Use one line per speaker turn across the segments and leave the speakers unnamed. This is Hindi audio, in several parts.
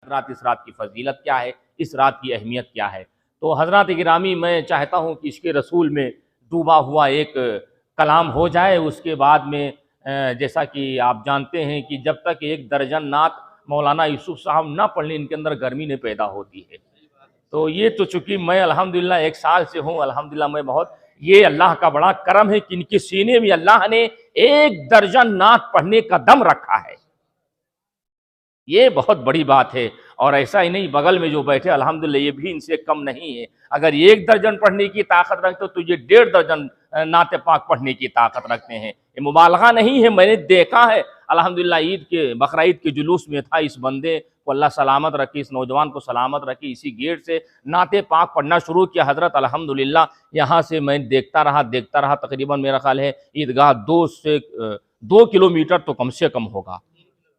रात, इस रात की फजीलत क्या है, इस रात की अहमियत क्या है। तो हज़रात गिरामी, मैं चाहता हूँ कि इश्क़ रसूल में डूबा हुआ एक कलाम हो जाए। उसके बाद में जैसा कि आप जानते हैं कि जब तक एक दर्जन नात मौलाना यूसुफ साहब ना पढ़ लें, इनके अंदर गर्मी नहीं पैदा होती है। तो ये तो चूँकि मैं अल्हम्दुलिल्लाह 1 साल से हूँ, अल्हम्दुलिल्लाह मैं बहुत, ये अल्लाह का बड़ा करम है कि इनके सीने में अल्लाह ने 1 दर्जन नात पढ़ने का दम रखा है। ये बहुत बड़ी बात है। और ऐसा ही नहीं, बगल में जो बैठे अल्हम्दुलिल्लाह ये भी इनसे कम नहीं है। अगर 1 दर्जन पढ़ने की ताकत रखते तो ये 1.5 दर्जन नाते पाक पढ़ने की ताकत रखते हैं। ये मुबालगा नहीं है, मैंने देखा है। अल्हम्दुलिल्लाह ईद के, बकरा ईद के जुलूस में था, इस बंदे को अल्लाह सलामत रखे, इस नौजवान को सलामत रखे, इसी गेट से नाते पाक पढ़ना शुरू किया हज़रत। अल्हम्दुलिल्लाह यहाँ से मैं देखता रहा, तकरीबन मेरा ख्याल है ईदगाह 2 किलोमीटर तो कम से कम होगा,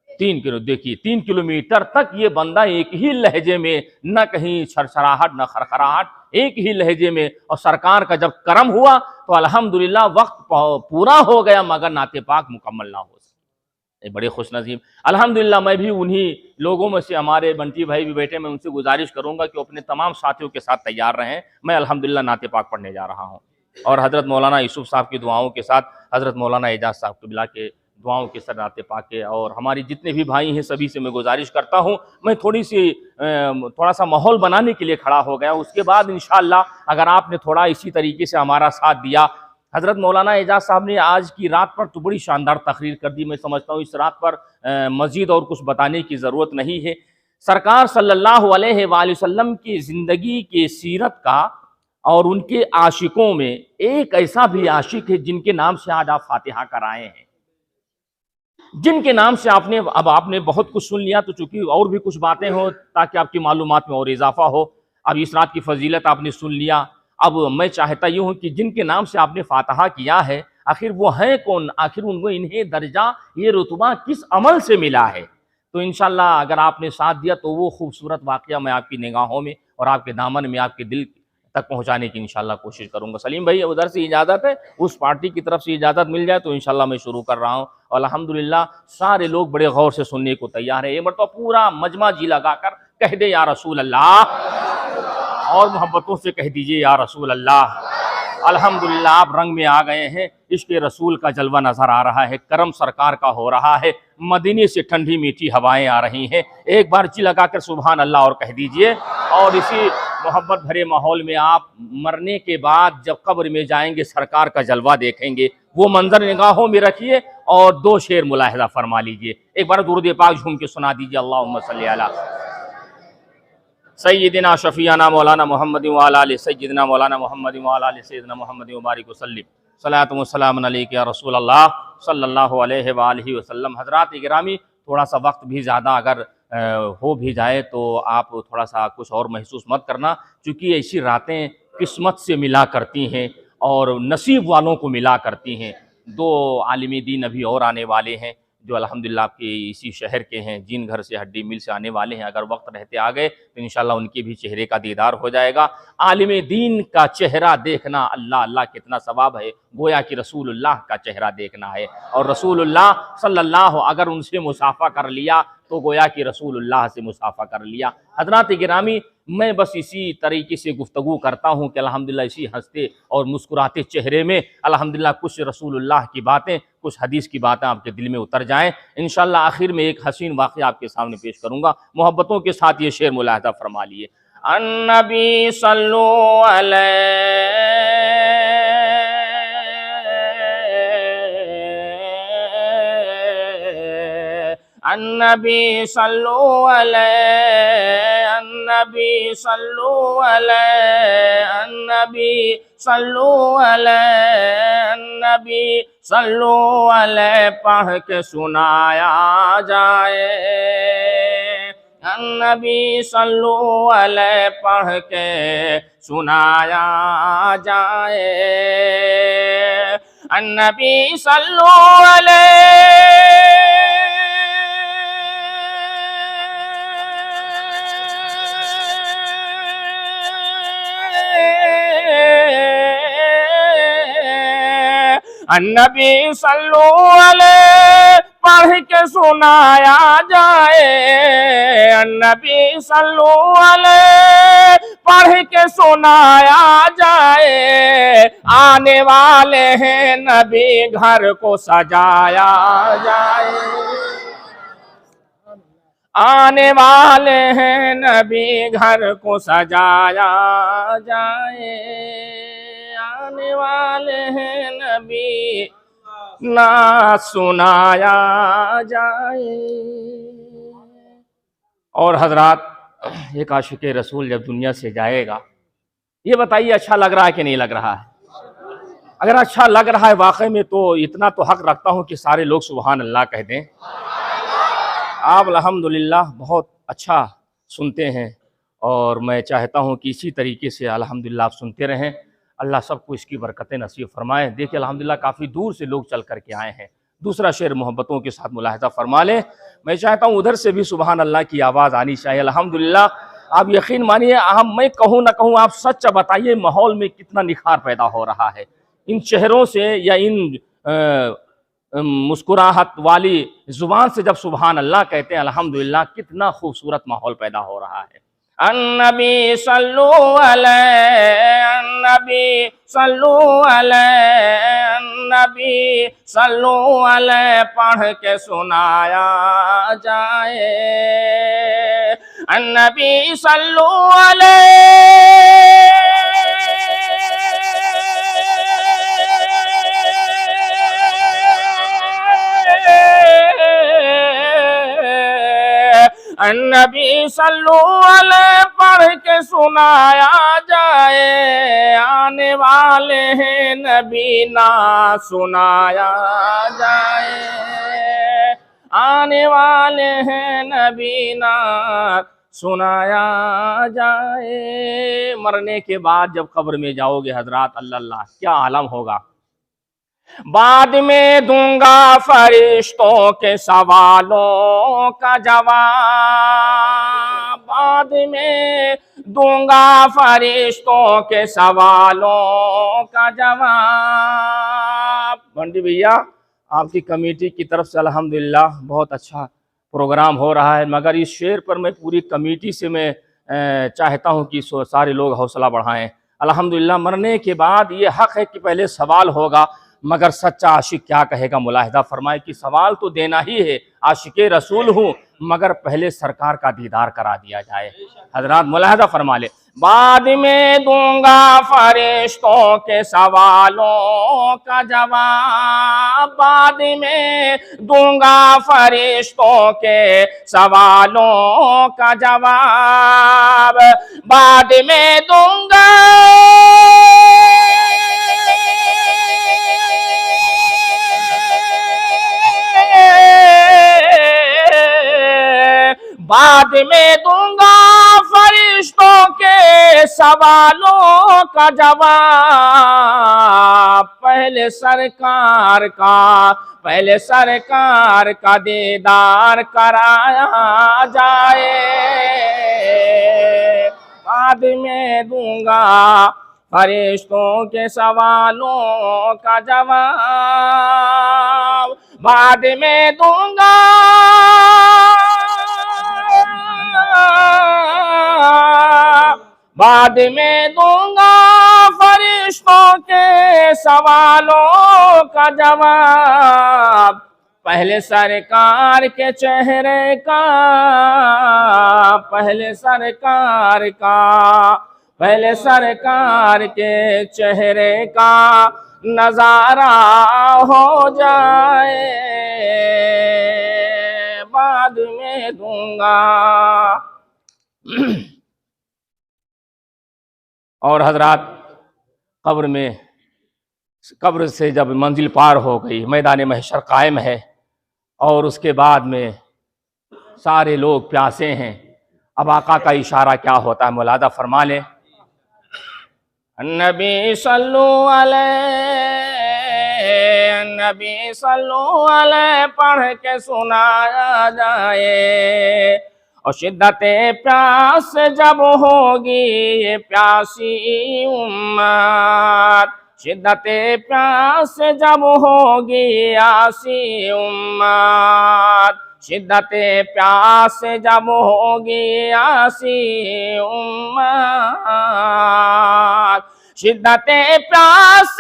3 किलो, देखिए 3 किलोमीटर तक ये बंदा एक ही लहजे में, न कहीं छरछराहट न खरखराहट, एक ही लहजे में। और सरकार का जब करम हुआ तो अल्हम्दुलिल्लाह वक्त पूरा हो गया मगर नाते पाक मुकम्मल ना हो सके। बड़े खुश नसीब अल्हम्दुलिल्लाह। मैं भी उन्हीं लोगों में से, हमारे बंटी भाई भी बैठे, मैं उनसे गुजारिश करूंगा कि अपने तमाम साथियों के साथ तैयार रहें। मैं अल्हम्दुलिल्लाह नाते पाक पढ़ने जा रहा हूँ और हज़रत मौलाना यूसुफ साहब की दुआओं के साथ हज़रत मौलाना एजाज साहब क़िबला के दुआओं के साथ नाते पाक के, और हमारी जितने भी भाई हैं सभी से मैं गुजारिश करता हूँ। मैं थोड़ा सा माहौल बनाने के लिए खड़ा हो गया। उसके बाद इंशाअल्लाह अगर आपने थोड़ा इसी तरीके से हमारा साथ दिया। हज़रत मौलाना एजाज साहब ने आज की रात पर तो बड़ी शानदार तकरीर कर दी। मैं समझता हूँ इस रात पर मज़ीद और कुछ बताने की ज़रूरत नहीं है। सरकार सल्लल्लाहु अलैहि वसल्लम की ज़िंदगी की सीरत का और उनके आशिकों में एक ऐसा भी आशिक है जिनके नाम से आज आप फातिहा कराए हैं, जिनके नाम से आपने बहुत कुछ सुन लिया। तो चूंकि और भी कुछ बातें हो ताकि आपकी मालूमात में और इजाफा हो। अब इस रात की फजीलत आपने सुन लिया। अब मैं चाहता यूँ हूँ कि जिनके नाम से आपने फातिहा किया है, आखिर वो हैं कौन, आखिर उनको इन्हें दर्जा, ये रुतबा किस अमल से मिला है। तो इंशाअल्लाह अगर आपने साथ दिया तो वो खूबसूरत वाक़या मैं आपकी निगाहों में और आपके दामन में, आपके दिल तक पहुंचाने की इंशाल्लाह कोशिश करूंगा। सलीम भाई, उधर से इजाज़त है, उस पार्टी की तरफ से इजाज़त मिल जाए तो इंशाल्लाह मैं शुरू कर रहा हूं। और अल्हम्दुलिल्लाह सारे लोग बड़े गौर से सुनने को तैयार है। ये मरतबा पूरा मजमा जी लगाकर कह दे या रसूल अल्लाह, और मोहब्बतों से कह दीजिए या रसूल अल्लाह। अल्हम्दुलिल्लाह आप रंग में आ गए हैं, इश्क़ रसूल का जलवा नज़र आ रहा है, करम सरकार का हो रहा है, मदीने से ठंडी मीठी हवाएं आ रही हैं। एक बार जी लगाकर सुभान अल्लाह और कह दीजिए। और इसी मोहब्बत भरे माहौल में आप मरने के बाद जब कब्र में जाएंगे सरकार का जलवा देखेंगे, वो मंजर निगाहों में रखिए और 2 शेर मुलाहिज़ा फरमा लीजिए। एक बार दुरूद पाक झूम के सुना दीजिए, अल्लाहुम्मा सल्ली अला सय्यिदिना शफ़ीअना मौलाना मोहम्मद व अला आलि सय्यिदिना मौलाना मोहम्मद व अला आलि सय्यिदिना मोहम्मद व बारिक वसल्लिम सलातु व सलामुन अलैका या रसूल अल्लाह सल्लल्लाहु अलैहि व आलिहि वसल्लम। हज़रात गिरामी, थोड़ा सा वक्त भी ज़्यादा अगर हो भी जाए तो आप थोड़ा सा कुछ और महसूस मत करना, क्योंकि ऐसी रातें किस्मत से मिला करती हैं और नसीब वालों को मिला करती हैं। 2 आलिम दीन अभी और आने वाले हैं जो अल्हम्दुलिल्लाह आपके इसी शहर के हैं, जिन घर से हड्डी मिल से आने वाले हैं। अगर वक्त रहते आ गए तो इंशाल्लाह उनके भी चेहरे का दीदार हो जाएगा। आलिम दीन का चेहरा देखना अल्लाह अल्लाह कितना सवाब है, गोया कि रसूलुल्लाह का चेहरा देखना है। और रसूलुल्लाह सल्लल्लाहु, अगर उनसे मुसाफा कर लिया तो गोया कि रसूलुल्लाह से मुसाफा कर लिया। हज़रात गिरामी, मैं बस इसी तरीके से गुफ्तगू करता हूँ कि अल्हम्दुलिल्लाह इसी हंसते और मुस्कुराते चेहरे में अल्हम्दुलिल्लाह कुछ रसूलुल्लाह की बातें, कुछ हदीस की बातें आपके दिल में उतर जाएं। इंशाअल्लाह आखिर में एक हसीन वाक़या आपके सामने पेश करूँगा। मोहब्बतों के साथ ये शेर मुलाहिज़ा फरमा लिए। अन्नबी सल्लु अन्नबी सल्लु अन्नबी सल्लु अन्नबी सल्लु अन्नबी सल्लु पढ़ के सुनाया जाए। अन्नबी सल्लु पढ़ के सुनाया जाए। अन्नबी सल्लु अन्नबी सल्लु अलैहि पढ़ के सुनाया जाए। नबी सल्लल्लाहु अलैहि पढ़ के सुनाया जाए। आने वाले हैं नबी घर को सजाया जाए। आने वाले हैं नबी घर को सजाया जाए। आने वाले हैं नबी ना सुनाया जाए। और हजरात, एक आशिक रसूल जब दुनिया से जाएगा, ये बताइए अच्छा लग रहा है कि नहीं लग रहा है? अगर अच्छा लग रहा है वाकई में, तो इतना तो हक रखता हूँ कि सारे लोग सुभान अल्लाह कह दें। आप अल्हम्दुलिल्लाह बहुत अच्छा सुनते हैं, और मैं चाहता हूँ कि इसी तरीके से अल्हम्दुलिल्लाह आप सुनते रहें। अल्लाह सबको इसकी बरकतें नसीब फरमाए। देखिए अल्हम्दुलिल्लाह काफ़ी दूर से लोग चल करके आए हैं। दूसरा शेर मोहब्बतों के साथ मुलाहिज़ा फरमा लें। मैं चाहता हूँ उधर से भी सुभान अल्लाह की आवाज़ आनी चाहिए। अल्हम्दुलिल्लाह, आप यकीन मानिए, मैं कहूँ ना कहूँ, आप सच बताइए माहौल में कितना निखार पैदा हो रहा है इन चेहरों से, या इन मुस्कुराहट वाली जुबान से जब सुभान अल्लाह कहते हैं। अल्हम्दुलिल्लाह, कितना खूबसूरत माहौल पैदा हो रहा है। अन्नबी सल्लल्लाहु अलैहि, अन्नबी सल्लल्लाहु अलैहि, अन्नबी सल्लल्लाहु अलैहि पढ़ के सुनाया जाए। अन्नबी सल्लल्लाहु अलैहि, अन्नबी सल्लल्लाहु अलैहि पढ़ के सुनाया जाए। आने वाले हैं नबी ना सुनाया जाए। आने वाले हैं नबी ना सुनाया जाए। मरने के बाद जब कब्र में जाओगे हजरात, अल्लाह क्या आलम होगा। बाद में दूंगा फरिश्तों के सवालों का जवाब। बाद में दूंगा फरिश्तों के सवालों का जवाब। बंटी भैया, आपकी कमेटी की तरफ से अल्हम्दुलिल्लाह बहुत अच्छा प्रोग्राम हो रहा है, मगर इस शेर पर मैं पूरी कमेटी से मैं चाहता हूं कि सारे लोग हौसला बढ़ाएं। अल्हम्दुलिल्लाह, मरने के बाद ये हक है कि पहले सवाल होगा, मगर सच्चा आशिक क्या कहेगा। मुलाहिदा फरमाए कि सवाल तो देना ही है, आशिक रसूल हूँ, मगर पहले सरकार का दीदार करा दिया जाए। हजरात मुलाहिदा फरमा ले। बाद में दूंगा फरिश्तों के सवालों का जवाब। बाद में दूंगा फरिश्तों के सवालों का जवाब। बाद में दूंगा बाद में दूंगा फरिश्तों के सवालों का जवाब। पहले सरकार का दीदार कराया जाए। बाद में दूंगा फरिश्तों के सवालों का जवाब। बाद में दूंगा बाद में दूंगा फरिश्तों के सवालों का जवाब। पहले सरकार के चेहरे का, पहले सरकार के चेहरे का नजारा हो जाए। बाद में दूंगा। और हजरात, कब्र से जब मंजिल पार हो गई, मैदान महशर कायम है, और उसके बाद में सारे लोग प्यासे हैं। अब आका का इशारा क्या होता है, मुलादा फरमा लें। नबी सल्लल्लाहु अलैहि पढ़ के सुनाया जाए। और शिद्दते प्यास जब होगी ये प्यासी उम्मत, शिद्दते प्यास जब होगी आसी उम्मत, शिद्दते प्यास जब होगी आसी उम्मत, शिद्दते प्यास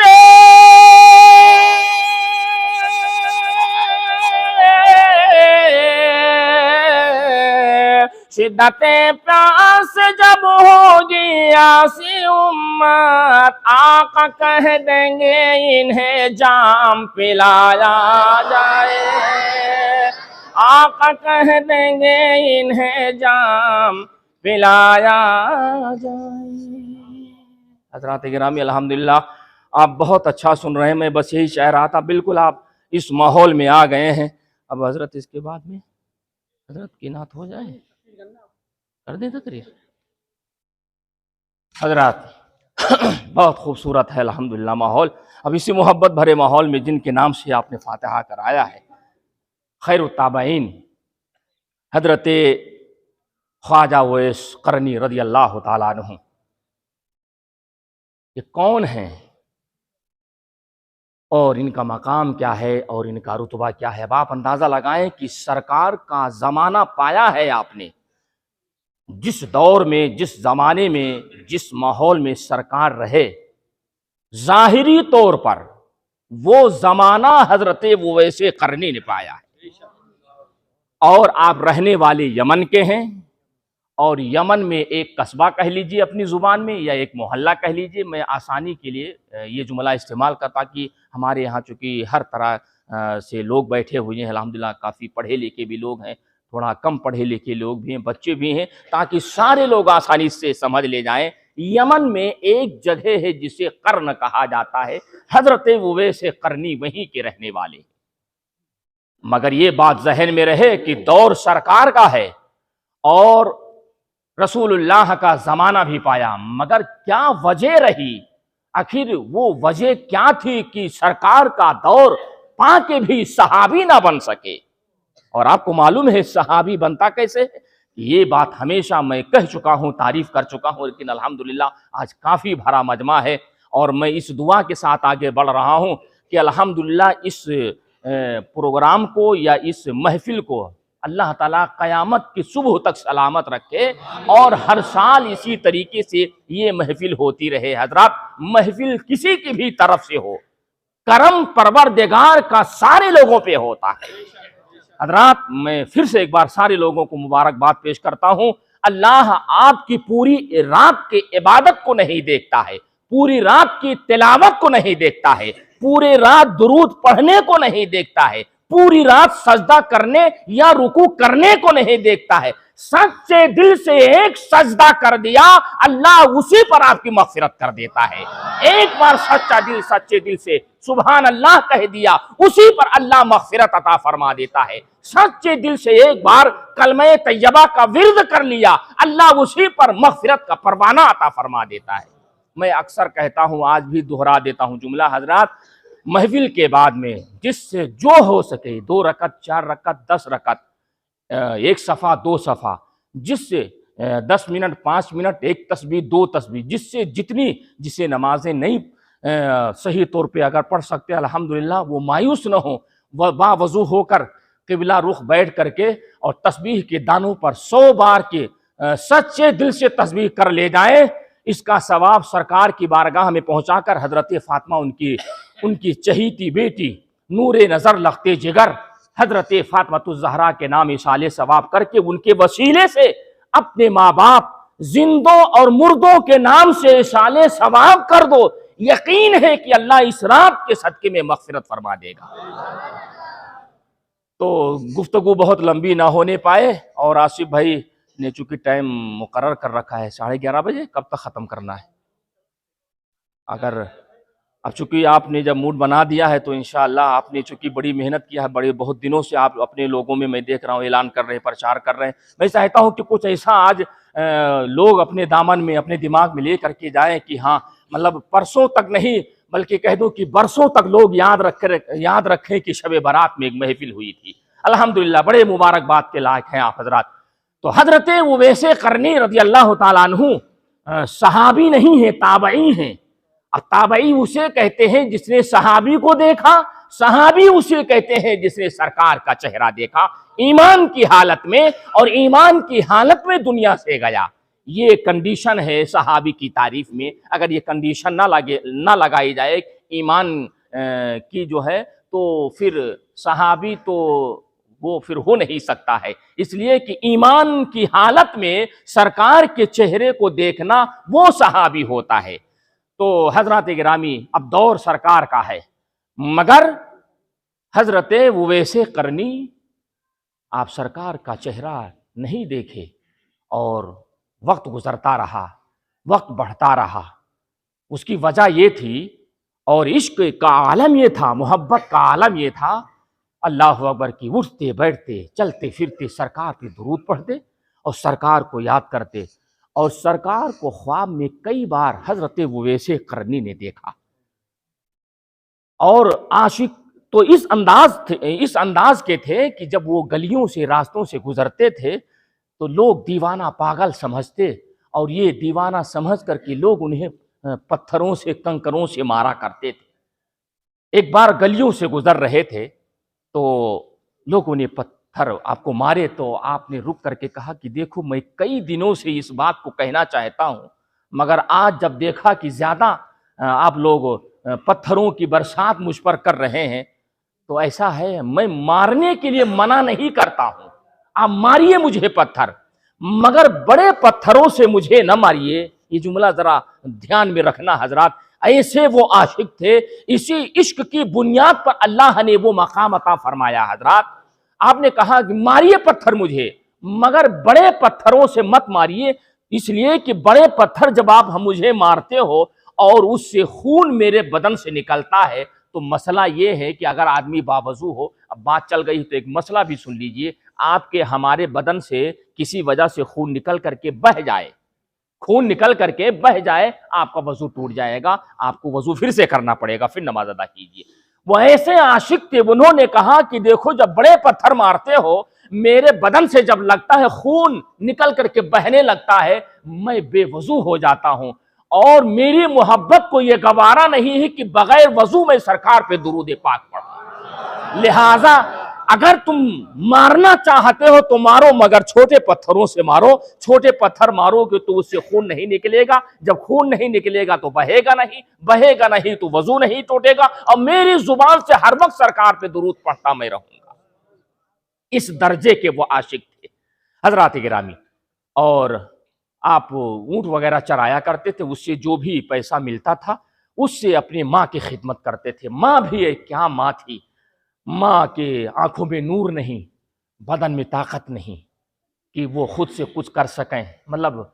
शिद्दते प्यास जब होगी आसी उम्मत, आका कह देंगे इन्हें जाम पिलाया जाए, आका कह देंगे इन्हें जाम पिलाया जाए। हज़रात गिरामी अल्हम्दुलिल्लाह आप बहुत अच्छा सुन रहे हैं। मैं बस यही चाह रहा था, बिल्कुल आप इस माहौल में आ गए हैं। अब हजरत इसके बाद में हजरत की नात हो जाए, कर दें तकरीर। हजरत बहुत खूबसूरत है अल्हम्दुलिल्लाह माहौल। अब इसी मोहब्बत भरे माहौल में जिनके नाम से आपने फातिहा कराया है, खैरुत ताबईन हजरत ख्वाजा उवैस करनी रज़ी अल्लाह ताला अन्हु, ये कौन हैं और इनका मकाम क्या है और इनका रुतबा क्या है। अब आप अंदाज़ा लगाएं कि सरकार का ज़माना पाया है आपने। जिस दौर में, जिस ज़माने में, जिस माहौल में सरकार रहे, ज़ाहिरी तौर पर वो ज़माना हज़रत उवैस करनी ने पाया है। और आप रहने वाले यमन के हैं, और यमन में एक कस्बा कह लीजिए अपनी ज़ुबान में, या एक मोहल्ला कह लीजिए। मैं आसानी के लिए ये जुमला इस्तेमाल करता कि हमारे यहाँ चूँकि हर तरह से लोग बैठे हुए हैं अल्हम्दुलिल्लाह, काफ़ी पढ़े लिखे भी लोग हैं, थोड़ा कम पढ़े लिखे लोग भी हैं, बच्चे भी हैं, ताकि सारे लोग आसानी से समझ ले जाएं। यमन में एक जगह है जिसे कर्न कहा जाता है, हज़रत उवैस करनी वहीं के रहने वाले। मगर ये बात जहन में रहे कि दौर सरकार का है और रसूलुल्लाह का ज़माना भी पाया, मगर क्या वजह रही, आखिर वो वजह क्या थी कि सरकार का दौर पाके भी सहाबी ना बन सके। और आपको मालूम है सहाबी बनता कैसे है, ये बात हमेशा मैं कह चुका हूँ, तारीफ कर चुका हूँ, लेकिन अल्हम्दुलिल्लाह आज काफ़ी भरा मजमा है। और मैं इस दुआ के साथ आगे बढ़ रहा हूँ कि अल्हम्दुलिल्लाह इस प्रोग्राम को या इस महफिल को अल्लाह ताला क़यामत की सुबह तक सलामत रखे और हर साल इसी तरीके से ये महफिल होती रहे। हजरात, महफिल किसी की भी तरफ से हो, करम परवरदिगार का सारे लोगों पे होता है। हजरात, मैं फिर से एक बार सारे लोगों को मुबारकबाद पेश करता हूँ। अल्लाह आपकी पूरी रात की इबादत को नहीं देखता है, पूरी रात की तिलावत को नहीं देखता है, पूरी रात दुरूद पढ़ने को नहीं देखता है, पूरी रात सजदा करने या रुकू करने को नहीं देखता है। सच्चे दिल से एक सजदा कर दिया, अल्लाह उसी पर आपकी मग़फ़िरत कर देता है। एक बार सच्चे दिल से सुभान अल्लाह कह दिया, उसी पर अल्लाह मग़फ़िरत अता फरमा देता है। सच्चे दिल से एक बार कलमे तैयबा का विर्द कर लिया, अल्लाह उसी पर मग़फ़िरत का परवाना अता फरमा देता है। मैं अक्सर कहता हूँ, आज भी दोहरा देता हूँ जुमला। हजरात, महफिल के बाद में जिससे जो हो सके 2 रकत 4 रकत 10 रकत, 1 सफ़ा 2 सफ़ा, जिससे 10 मिनट 5 मिनट 1 तस्बीह 2 तस्बीह, जिससे जिसे नमाजें नहीं सही तौर पे अगर पढ़ सकते अल्हम्दुलिल्लाह, वो मायूस न हो, वह बावजू होकर किबला रुख बैठ करके और तस्बीह के दानों पर 100 बार के सच्चे दिल से तस्बीह कर ले जाए। इसका सवाब सरकार की बारगाह में पहुंचाकर हजरत फातिमा, उनकी चहीती बेटी, नूरे नज़र लखते जिगर हजरत फातिमातुज़ ज़हरा के नाम इशाले सवाब करके उनके वसीले से अपने माँ बाप जिंदों और मुर्दों के नाम से इशाले सवाब कर दो। यकीन है कि अल्लाह इस रात के सदके में मग़फ़िरत फरमा देगा। तो गुफ्तगू बहुत लंबी ना होने पाए, और आसिफ भाई ने चूंकि टाइम मुकर्रर कर रखा है 11:30 बजे, कब तक ख़त्म करना है। अगर अब चूंकि आपने जब मूड बना दिया है तो इंशाअल्लाह, आपने चूंकि बड़ी मेहनत किया है, बहुत दिनों से आप अपने लोगों में मैं देख रहा हूँ ऐलान कर रहे हैं, प्रचार कर रहे हैं। मैं चाहता हूँ कि कुछ ऐसा आज लोग अपने दामन में, अपने दिमाग में ले करके जाएं कि हाँ, मतलब परसों तक नहीं बल्कि कह दो कि बरसों तक लोग याद रखें कि शब बारात में एक महफिल हुई थी। अल्हम्दुलिल्लाह, बड़े मुबारकबाद के लायक हैं आप हजरात। तो हजरत उवैस करनी रज़ी अल्लाह ताला अन्हु सहाबी नहीं है, ताबई हैं। अब ताबई उसे कहते हैं जिसने सहाबी को देखा, सहाबी उसे कहते हैं जिसने सरकार का चेहरा देखा ईमान की हालत में, और ईमान की हालत में दुनिया से गया। ये कंडीशन है सहाबी की तारीफ में। अगर ये कंडीशन ना लगाई जाए ईमान की जो है, तो फिर सहाबी तो वो फिर हो नहीं सकता है। इसलिए कि ईमान की हालत में सरकार के चेहरे को देखना वो सहाबी होता है। तो हजरत गिरामी, अब दौर सरकार का है, मगर हजरत उवैसे करनी आप सरकार का चेहरा नहीं देखे और वक्त गुजरता रहा, वक्त बढ़ता रहा। उसकी वजह ये थी, और इश्क का आलम ये था, मोहब्बत का आलम ये था, अल्लाह अकबर की उठते बैठते चलते फिरते सरकार पे दुरूद पढ़ते और सरकार को याद करते। और सरकार को ख्वाब में कई बार हजरत उवैसे करनी ने देखा। और आशिक तो इस अंदाज के थे कि जब वो गलियों से रास्तों से गुजरते थे तो लोग दीवाना पागल समझते, और ये दीवाना समझ करके लोग उन्हें पत्थरों से कंकरों से मारा करते थे। एक बार गलियों से गुजर रहे थे तो लोग उन्हें पत्थर आपको मारे, तो आपने रुक करके कहा कि देखो मैं कई दिनों से इस बात को कहना चाहता हूँ, मगर आज जब देखा कि ज्यादा आप लोग पत्थरों की बरसात मुझ पर कर रहे हैं, तो ऐसा है मैं मारने के लिए मना नहीं करता हूं, आप मारिए मुझे पत्थर, मगर बड़े पत्थरों से मुझे न मारिए। ये जुमला जरा ध्यान में रखना हजरात, ऐसे वो आशिक थे। इसी इश्क की बुनियाद पर अल्लाह ने वो मकाम अता फरमाया। हजरात आपने कहा कि मारिए पत्थर मुझे, मगर बड़े पत्थरों से मत मारिए, इसलिए कि बड़े पत्थर जब आप मुझे मारते हो और उससे खून मेरे बदन से निकलता है, तो मसला ये है कि अगर आदमी बावजू हो, अब बात चल गई तो एक मसला भी सुन लीजिए, आपके हमारे बदन से किसी वजह से खून निकल करके बह जाए, खून निकल करके बह जाए, आपका वजू टूट जाएगा, आपको वजू फिर से करना पड़ेगा, फिर नमाज अदा कीजिए। वो ऐसे आशिक थे, उन्होंने कहा कि देखो जब बड़े पत्थर मारते हो, मेरे बदन से जब लगता है खून निकल करके बहने लगता है, मैं बेवजू हो जाता हूं, और मेरी मोहब्बत को यह गवारा नहीं है कि बगैर वजू में सरकार पे दुरूद पाक पढ़ो। लिहाजा अगर तुम मारना चाहते हो तो मारो, मगर छोटे पत्थरों से मारो। छोटे पत्थर मारोगे तो उससे खून नहीं निकलेगा, जब खून नहीं निकलेगा तो बहेगा नहीं तो वजू नहीं टूटेगा, और मेरी जुबान से हर वक्त सरकार पे दुरूद पढ़ता मैं रहूंगा। इस दर्जे के वो आशिक थे हजरात गिरामी। और आप ऊंट वगैरह चराया करते थे, उससे जो भी पैसा मिलता था उससे अपनी माँ की खिदमत करते थे। माँ भी एक क्या माँ थी, माँ के आंखों में नूर नहीं, बदन में ताकत नहीं कि वो खुद से कुछ कर सकें, मतलब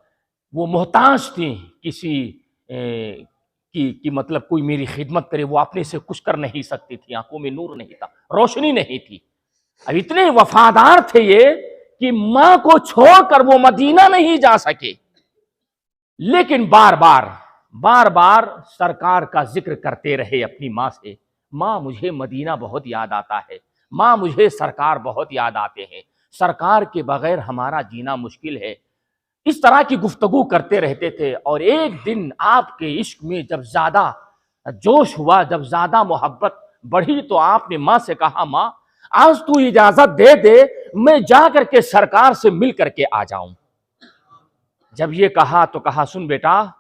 वो मोहताज थी किसी की मतलब कोई मेरी खिदमत करे, वो अपने से कुछ कर नहीं सकती थी, आंखों में नूर नहीं था, रोशनी नहीं थी। अब इतने वफादार थे ये कि मां को छोड़कर वो मदीना नहीं जा सके, लेकिन बार बार सरकार का जिक्र करते रहे अपनी मां से, मां मुझे मदीना बहुत याद आता है, मां मुझे सरकार बहुत याद आते हैं, सरकार के बगैर हमारा जीना मुश्किल है। इस तरह की गुफ्तगू करते रहते थे। और एक दिन आपके इश्क में जब ज्यादा जोश हुआ, जब ज्यादा मोहब्बत बढ़ी, तो आपने मां से कहा, मां आज तू इजाजत दे दे, मैं जा करके सरकार से मिल करके आ जाऊं। जब ये कहा तो कहा, सुन बेटा,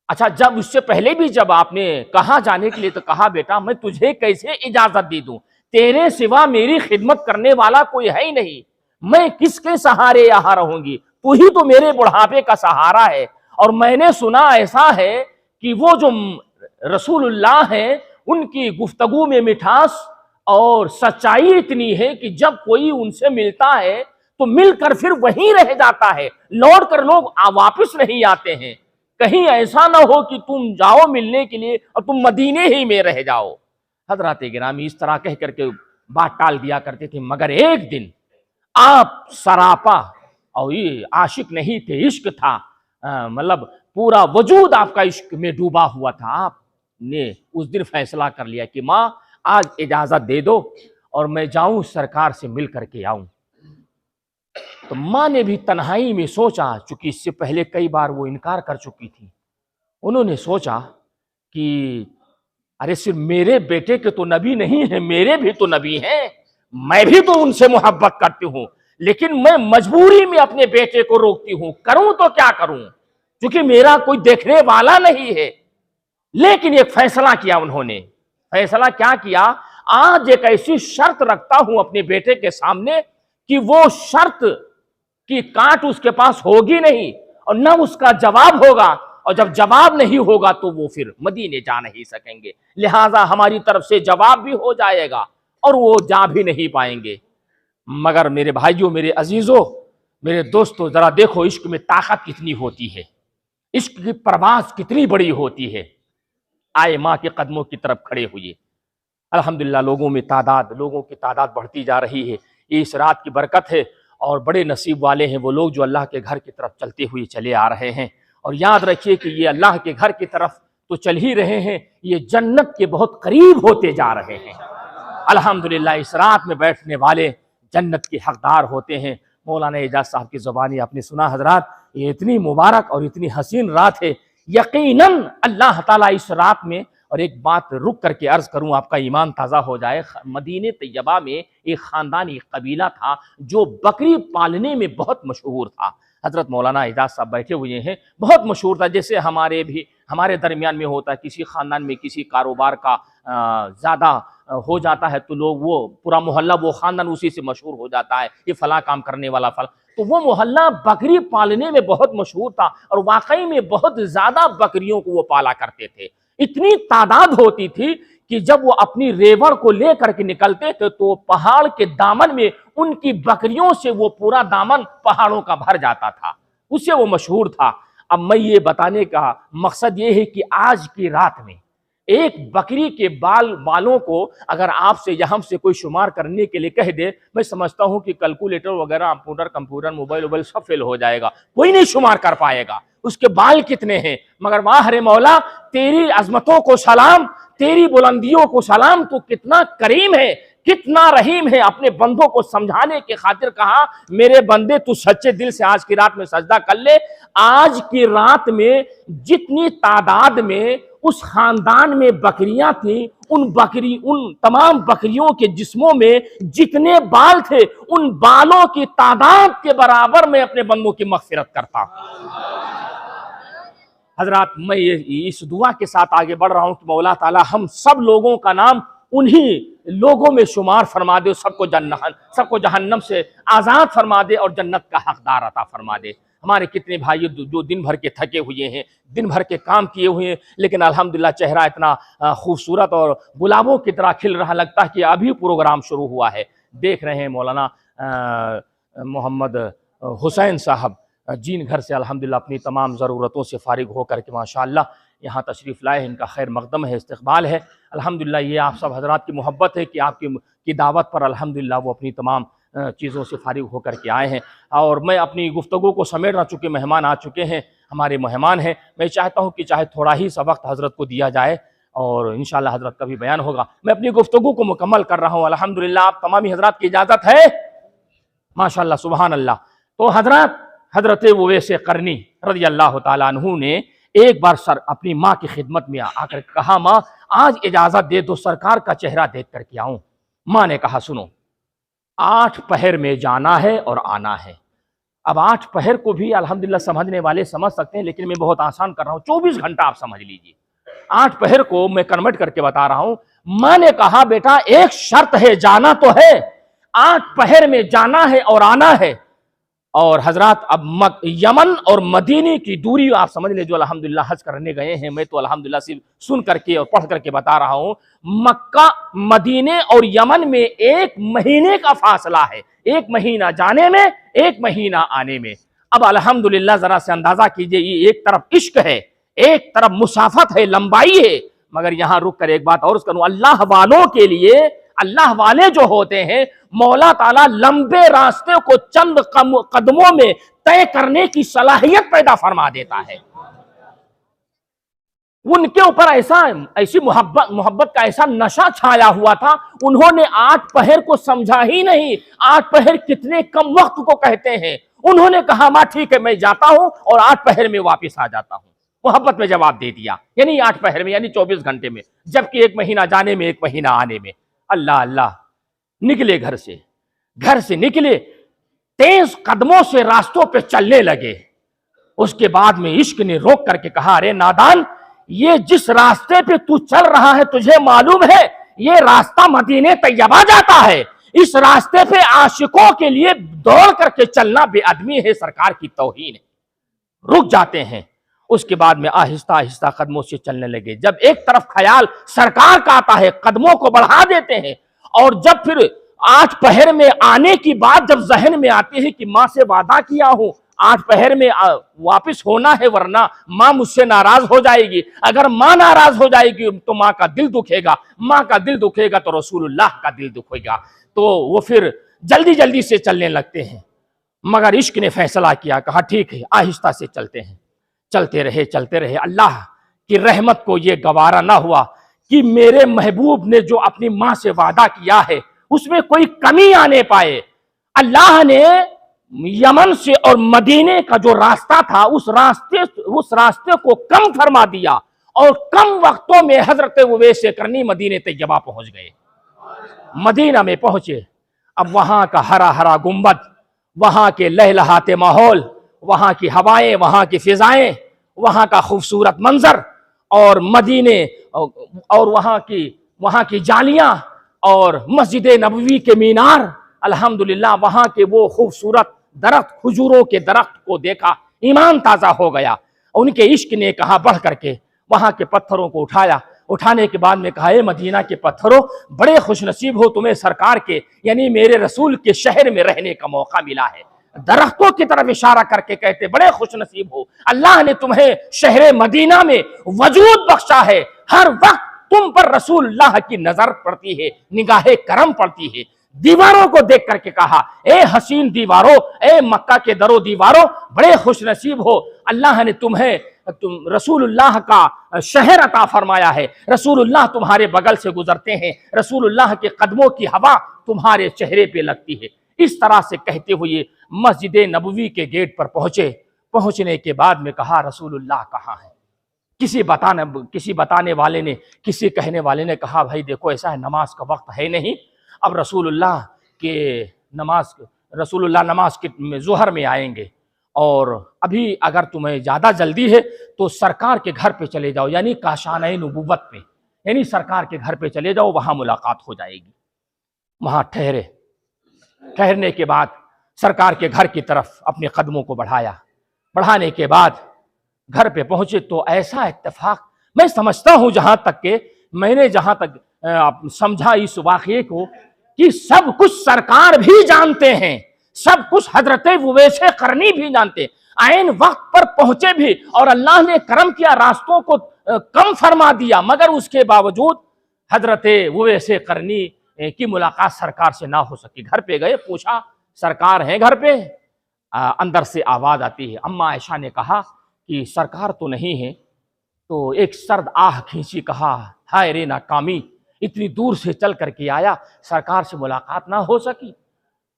अच्छा जब उससे पहले भी जब आपने कहा जाने के लिए, तो कहा बेटा मैं तुझे कैसे इजाजत दे दूं, तेरे सिवा मेरी खिदमत करने वाला कोई है ही नहीं, मैं किसके सहारे यहां रहूंगी, तू ही तो मेरे बुढ़ापे का सहारा है। और मैंने सुना ऐसा है कि वो जो रसूलुल्लाह है उनकी गुफ्तगू में मिठास और सच्चाई इतनी है कि जब कोई उनसे मिलता है तो मिलकर फिर वहीं रह जाता है, लौट कर लोग वापिस नहीं आते हैं। कहीं ऐसा ना हो कि तुम जाओ मिलने के लिए और तुम मदीने ही में रह जाओ। हजरत गिरामी इस तरह कह करके बात टाल दिया करते थे। मगर एक दिन आप सरापा, और ये आशिक नहीं थे, इश्क था, मतलब पूरा वजूद आपका इश्क में डूबा हुआ था। आपने उस दिन फैसला कर लिया कि माँ आज इजाजत दे दो और मैं जाऊं सरकार से मिल करके आऊं। तो माँ ने भी तन्हाई में सोचा, चूंकि इससे पहले कई बार वो इनकार कर चुकी थी, उन्होंने सोचा कि अरे सिर्फ मेरे बेटे के तो नबी नहीं है, मेरे भी तो नबी हैं, मैं भी तो उनसे मोहब्बत करती हूं, लेकिन मैं मजबूरी में अपने बेटे को रोकती हूं, करूं तो क्या करूं, क्योंकि मेरा कोई देखने वाला नहीं है। लेकिन एक फैसला किया उन्होंने। फैसला क्या किया? आज एक ऐसी शर्त रखता हूं अपने बेटे के सामने कि वो शर्त की काट उसके पास होगी नहीं और न उसका जवाब होगा, और जब जवाब नहीं होगा तो वो फिर मदीने जा नहीं सकेंगे। लिहाजा हमारी तरफ से जवाब भी हो जाएगा और वो जा भी नहीं पाएंगे। मगर मेरे भाइयों, मेरे अजीजों, मेरे दोस्तों, जरा देखो इश्क में ताकत कितनी होती है, इश्क की परवाज़ कितनी बड़ी होती है। आए माँ के कदमों की तरफ खड़े हुए। अल्हम्दुलिल्लाह लोगों की तादाद बढ़ती जा रही है। ये इस रात की बरकत है और बड़े नसीब वाले हैं वो लोग जो अल्लाह के घर की तरफ चलते हुए चले आ रहे हैं। और याद रखिए कि ये अल्लाह के घर की तरफ तो चल ही रहे हैं, ये जन्नत के बहुत करीब होते जा रहे हैं। अल्हम्दुलिल्लाह इस रात में बैठने वाले जन्नत के हकदार होते हैं। मौलाना एजाज साहब की ज़ुबानी आपने सुना हजरात, ये इतनी मुबारक और इतनी हसीन रात है। यकीनन अल्लाह ताला इस रात में, और एक बात रुक करके अर्ज करूं आपका ईमान ताज़ा हो जाए, मदीने तैयबा में एक ख़ानदान, एक कबीला था जो बकरी पालने में बहुत मशहूर था। हज़रत मौलाना एजाज साहब बैठे हुए हैं, बहुत मशहूर था। जैसे हमारे दरमियान में होता है, किसी ख़ानदान में किसी कारोबार का ज़्यादा हो जाता है तो लोग, वो पूरा मोहल्ला, वो ख़ानदान उसी से मशहूर हो जाता है, ये फ़लाँ काम करने वाला फ़लाँ। तो वो मोहल्ला बकरी पालने में बहुत मशहूर था और वाकई में बहुत ज़्यादा बकरियों को वो पाला करते थे। इतनी तादाद होती थी कि जब वो अपनी रेवड़ को लेकर के निकलते थे तो पहाड़ के दामन में उनकी बकरियों से वो पूरा दामन पहाड़ों का भर जाता था, उससे वो मशहूर था। अब मैं ये बताने का मकसद ये है कि आज की रात में एक बकरी के बालों को अगर आपसे या हमसे कोई शुमार करने के लिए कह दे, मैं समझता हूं कि कैलकुलेटर वगैरह, कंप्यूटर, मोबाइल सब फेल हो जाएगा, कोई नहीं शुमार कर पाएगा उसके बाल कितने हैं। मगर वाह रे मौला, तेरी अजमतों को सलाम, तेरी बुलंदियों को सलाम, तू कितना करीम है, कितना रहीम है। अपने बंदों को समझाने के खातिर कहा, मेरे बंदे तू सच्चे दिल से आज की रात में सजदा कर ले। आज की रात में जितनी तादाद में उस खानदान में बकरियां थी, उन तमाम बकरियों के जिस्मों में जितने बाल थे, उन बालों की तादाद के बराबर मैं अपने बंदों की मग़फ़िरत करता। हजरात, मैं इस दुआ के साथ आगे बढ़ रहा हूं कि मौला ताला हम सब लोगों का नाम उन्हीं लोगों में शुमार फरमा दे, सबको जहन्नम से आज़ाद फरमा दे और जन्नत का हकदार अता फरमा दे। हमारे कितने भाई जो दिन भर के थके हुए हैं, दिन भर के काम किए हुए हैं, लेकिन अल्हम्दुलिल्लाह चेहरा इतना खूबसूरत और गुलाबों की तरह खिल रहा, लगता है कि अभी प्रोग्राम शुरू हुआ है। देख रहे हैं मौलाना मोहम्मद हुसैन साहब जीन घर से अल्हम्दुलिल्लाह अपनी तमाम ज़रूरतों से फ़ारिग होकर के माशाअल्लाह यहाँ तशरीफ़ लाए हैं। इनका खैर मक़दम है, इस्तक़बाल है। अल्हम्दुलिल्लाह ये आप सब हज़रात की मोहब्बत है कि आपकी दावत पर अल्हम्दुलिल्लाह वो अपनी तमाम चीज़ों से फ़ारिग होकर के आए हैं। और मैं अपनी गुफ्तगू को समेट ना, चुके मेहमान आ चुके हैं, हमारे मेहमान हैं। मैं चाहता हूँ कि चाहे थोड़ा ही सा वक्त हज़रत को दिया जाए और इंशाअल्लाह हज़रत का भी बयान होगा। मैं अपनी गुफ्तगू को मुकम्मल कर रहा हूँ। अल्हम्दुलिल्लाह आप तमामी हज़रात की इजाज़त है? माशाअल्लाह, सुभान अल्लाह। तो हज़रत उवैस क़रनी रज़ी अल्लाह ताला अन्हु ने एक बार अपनी माँ की खिदमत में आकर कहा, माँ आज इजाज़त दे दो, सरकार का चेहरा देख करके आऊँ। माँ ने कहा, सुनो, 8 पहर में जाना है और आना है। अब 8 पहर को भी अल्हम्दुलिल्लाह समझने वाले समझ सकते हैं, लेकिन मैं बहुत आसान कर रहा हूँ, 24 घंटा आप समझ लीजिए। 8 पहर को मैं कन्वर्ट करके बता रहा हूँ। माँ ने कहा, बेटा एक शर्त है, जाना तो है, 8 पहर में जाना है और आना है। और हजरात, अब यमन और मदीने की दूरी आप समझ ले, जो अल्हम्दुलिल्लाह हज करने गए हैं, मैं तो अल्हम्दुलिल्लाह सिर्फ सुन करके और पढ़ करके बता रहा हूँ। मक्का, मदीने और यमन में 1 महीने का फासला है, 1 महीना जाने में, 1 महीना आने में। अब अल्हम्दुलिल्लाह जरा से अंदाजा कीजिए, ये एक तरफ इश्क है, एक तरफ मुसाफत है, लंबाई है। मगर यहां रुक कर एक बात और करूं, अल्लाह वालों के लिए, अल्लाह वाले जो होते हैं, मौला ताला लंबे रास्ते को चंद कदमों में तय करने की सलाहियत पैदा फरमा देता है। उनके ऊपर ऐसी मोहब्बत का ऐसा नशा छाया हुआ था, उन्होंने 8 पहर को समझा ही नहीं। 8 पहर कितने कम वक्त को कहते हैं। उन्होंने कहा, मां ठीक है, मैं जाता हूं और 8 पहर में वापस आ जाता हूं। मोहब्बत में जवाब दे दिया, यानी 8 पहर में, यानी 24 घंटे में, जबकि 1 महीना जाने में 1 महीना आने में। अल्लाह अल्लाह, निकले घर से निकले, तेज कदमों से रास्तों पे चलने लगे। उसके बाद में इश्क ने रोक करके कहा, अरे नादान, ये जिस रास्ते पे तू चल रहा है, तुझे मालूम है ये रास्ता मदीने तैयबा जाता है। इस रास्ते पे आशिकों के लिए दौड़ करके चलना बेअदबी है, सरकार की तौहीन है। रुक जाते हैं। उसके बाद में आहिस्ता आहिस्ता कदमों से चलने लगे। जब एक तरफ ख्याल सरकार का आता है, कदमों को बढ़ा देते हैं, और जब फिर 8 पहर में आने की बात जब जहन में आती है कि माँ से वादा किया हूं 8 पहर में वापस होना है, वरना माँ मुझसे नाराज हो जाएगी, अगर माँ नाराज हो जाएगी तो माँ का दिल दुखेगा, माँ का दिल दुखेगा तो रसूलुल्लाह का दिल दुखेगा। तो वो फिर जल्दी जल्दी से चलने लगते हैं। मगर इश्क ने फैसला किया, कहा ठीक है, आहिस्ता से चलते हैं। चलते रहे। अल्लाह की रहमत को ये गवारा ना हुआ कि मेरे महबूब ने जो अपनी माँ से वादा किया है उसमें कोई कमी आने पाए। अल्लाह ने यमन से और मदीने का जो रास्ता था उस रास्ते को कम फरमा दिया, और कम वक्तों में हजरत उवैस करनी मदीने तैयबा पहुंच गए। मदीना में पहुंचे। अब वहां का हरा हरा गुंबद, वहां के लहलहाते माहौल, वहां की हवाएं, वहां की फिजाएं, वहां का खूबसूरत मंजर, और मदीने और वहां की जालियां और मस्जिद नबवी के मीनार, अल्हम्दुलिल्लाह वहां के वो खूबसूरत दरख्त, खजूरों के दरख्त को देखा, ईमान ताजा हो गया। उनके इश्क ने कहा बढ़ करके वहां के पत्थरों को उठाया। उठाने के बाद में कहा, ए मदीना के पत्थरों, बड़े खुशनसीब हो, तुम्हें सरकार के यानी मेरे रसूल के शहर में रहने का मौका मिला है। दरख्तों की तरफ इशारा करके कहते, बड़े खुशनसीब हो, अल्लाह ने तुम्हें शहर मदीना में वजूद बख्शा है। हर वक्त तुम पर रसूलुल्लाह की नजर पड़ती है, निगाहे करम पड़ती है। दीवारों को देख करके कहा, ए हसीन दीवारों, ए मक्का के दरो दीवारों, बड़े खुशनसीब हो, अल्लाह ने तुम्हें रसूलुल्लाह का शहर अता फरमाया है। रसूलुल्लाह तुम्हारे बगल से गुजरते हैं, रसूलुल्लाह के कदमों की हवा तुम्हारे चेहरे पे लगती है। इस तरह से कहते हुए मस्जिद नबवी के गेट पर पहुंचे। पहुंचने के बाद में कहा, रसूलुल्लाह कहाँ है? किसी बताने वाले ने, किसी कहने वाले ने कहा, भाई देखो ऐसा है, नमाज का वक्त है नहीं, अब रसूलुल्लाह नमाज के ज़ोहर में आएंगे, और अभी अगर तुम्हें ज़्यादा जल्दी है तो सरकार के घर पे चले जाओ, यानी काशाने नबुव्वत पे, यानी सरकार के घर पे चले जाओ, वहाँ मुलाकात हो जाएगी। वहाँ ठहरने के बाद सरकार के घर की तरफ अपने कदमों को बढ़ाया। बढ़ाने के बाद घर पे पहुंचे तो ऐसा इत्तेफाक, मैं समझता हूं मैंने जहां तक समझा इस वाक़ये को, कि सब कुछ सरकार भी जानते हैं, सब कुछ हजरत उवैस करनी भी जानते, आइन वक्त पर पहुंचे भी, और अल्लाह ने करम किया, रास्तों को कम फरमा दिया, मगर उसके बावजूद हजरत उवैस करनी की मुलाकात सरकार से ना हो सकी। घर पे गए, पूछा सरकार है घर पे? अंदर से आवाज आती है। अम्मा आयशा ने कहा कि सरकार तो नहीं है। तो एक सर्द आह खींची, कहा, हाय रे नाकामी, इतनी दूर से चल करके आया, सरकार से मुलाकात ना हो सकी।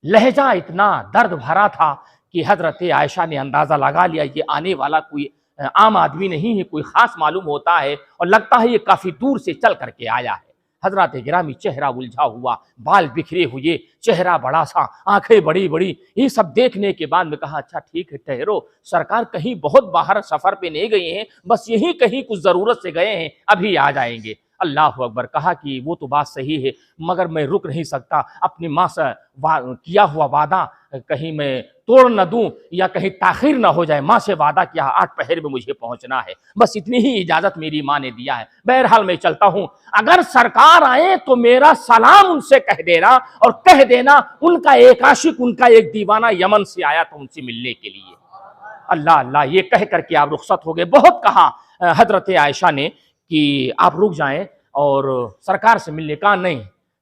लहजा इतना दर्द भरा था कि हजरत आयशा ने अंदाजा लगा लिया ये आने वाला कोई आम आदमी नहीं है, कोई खास मालूम होता है, और लगता है ये काफी दूर से चल करके आया है। हजरत गिरामी, चेहरा उलझा हुआ, बाल बिखरे हुए, चेहरा बड़ा सा, आंखें बड़ी बड़ी, ये सब देखने के बाद में कहा, अच्छा ठीक है, ठहरो, सरकार कहीं बहुत बाहर सफर पे नहीं गए हैं, बस यहीं कहीं कुछ जरूरत से गए हैं, अभी आ जाएंगे। अल्लाह अकबर। कहा कि वो तो बात सही है, मगर मैं रुक नहीं सकता, अपनी माँ से किया हुआ वादा कहीं मैं तोड़ न दूं या कहीं ताखिर ना हो जाए। माँ से वादा किया 8 पहर में मुझे पहुंचना है, बस इतनी ही इजाजत मेरी माँ ने दिया है। बहरहाल मैं चलता हूं, अगर सरकार आए तो मेरा सलाम उनसे कह देना, और कह देना उनका एक आशिक, उनका एक दीवाना यमन से आया था उनसे मिलने के लिए। अल्लाह अल्लाह, ये कह करके आप रुखसत हो गए। बहुत कहा हजरत आयशा ने कि आप रुक जाएं और सरकार से मिलने का, नहीं,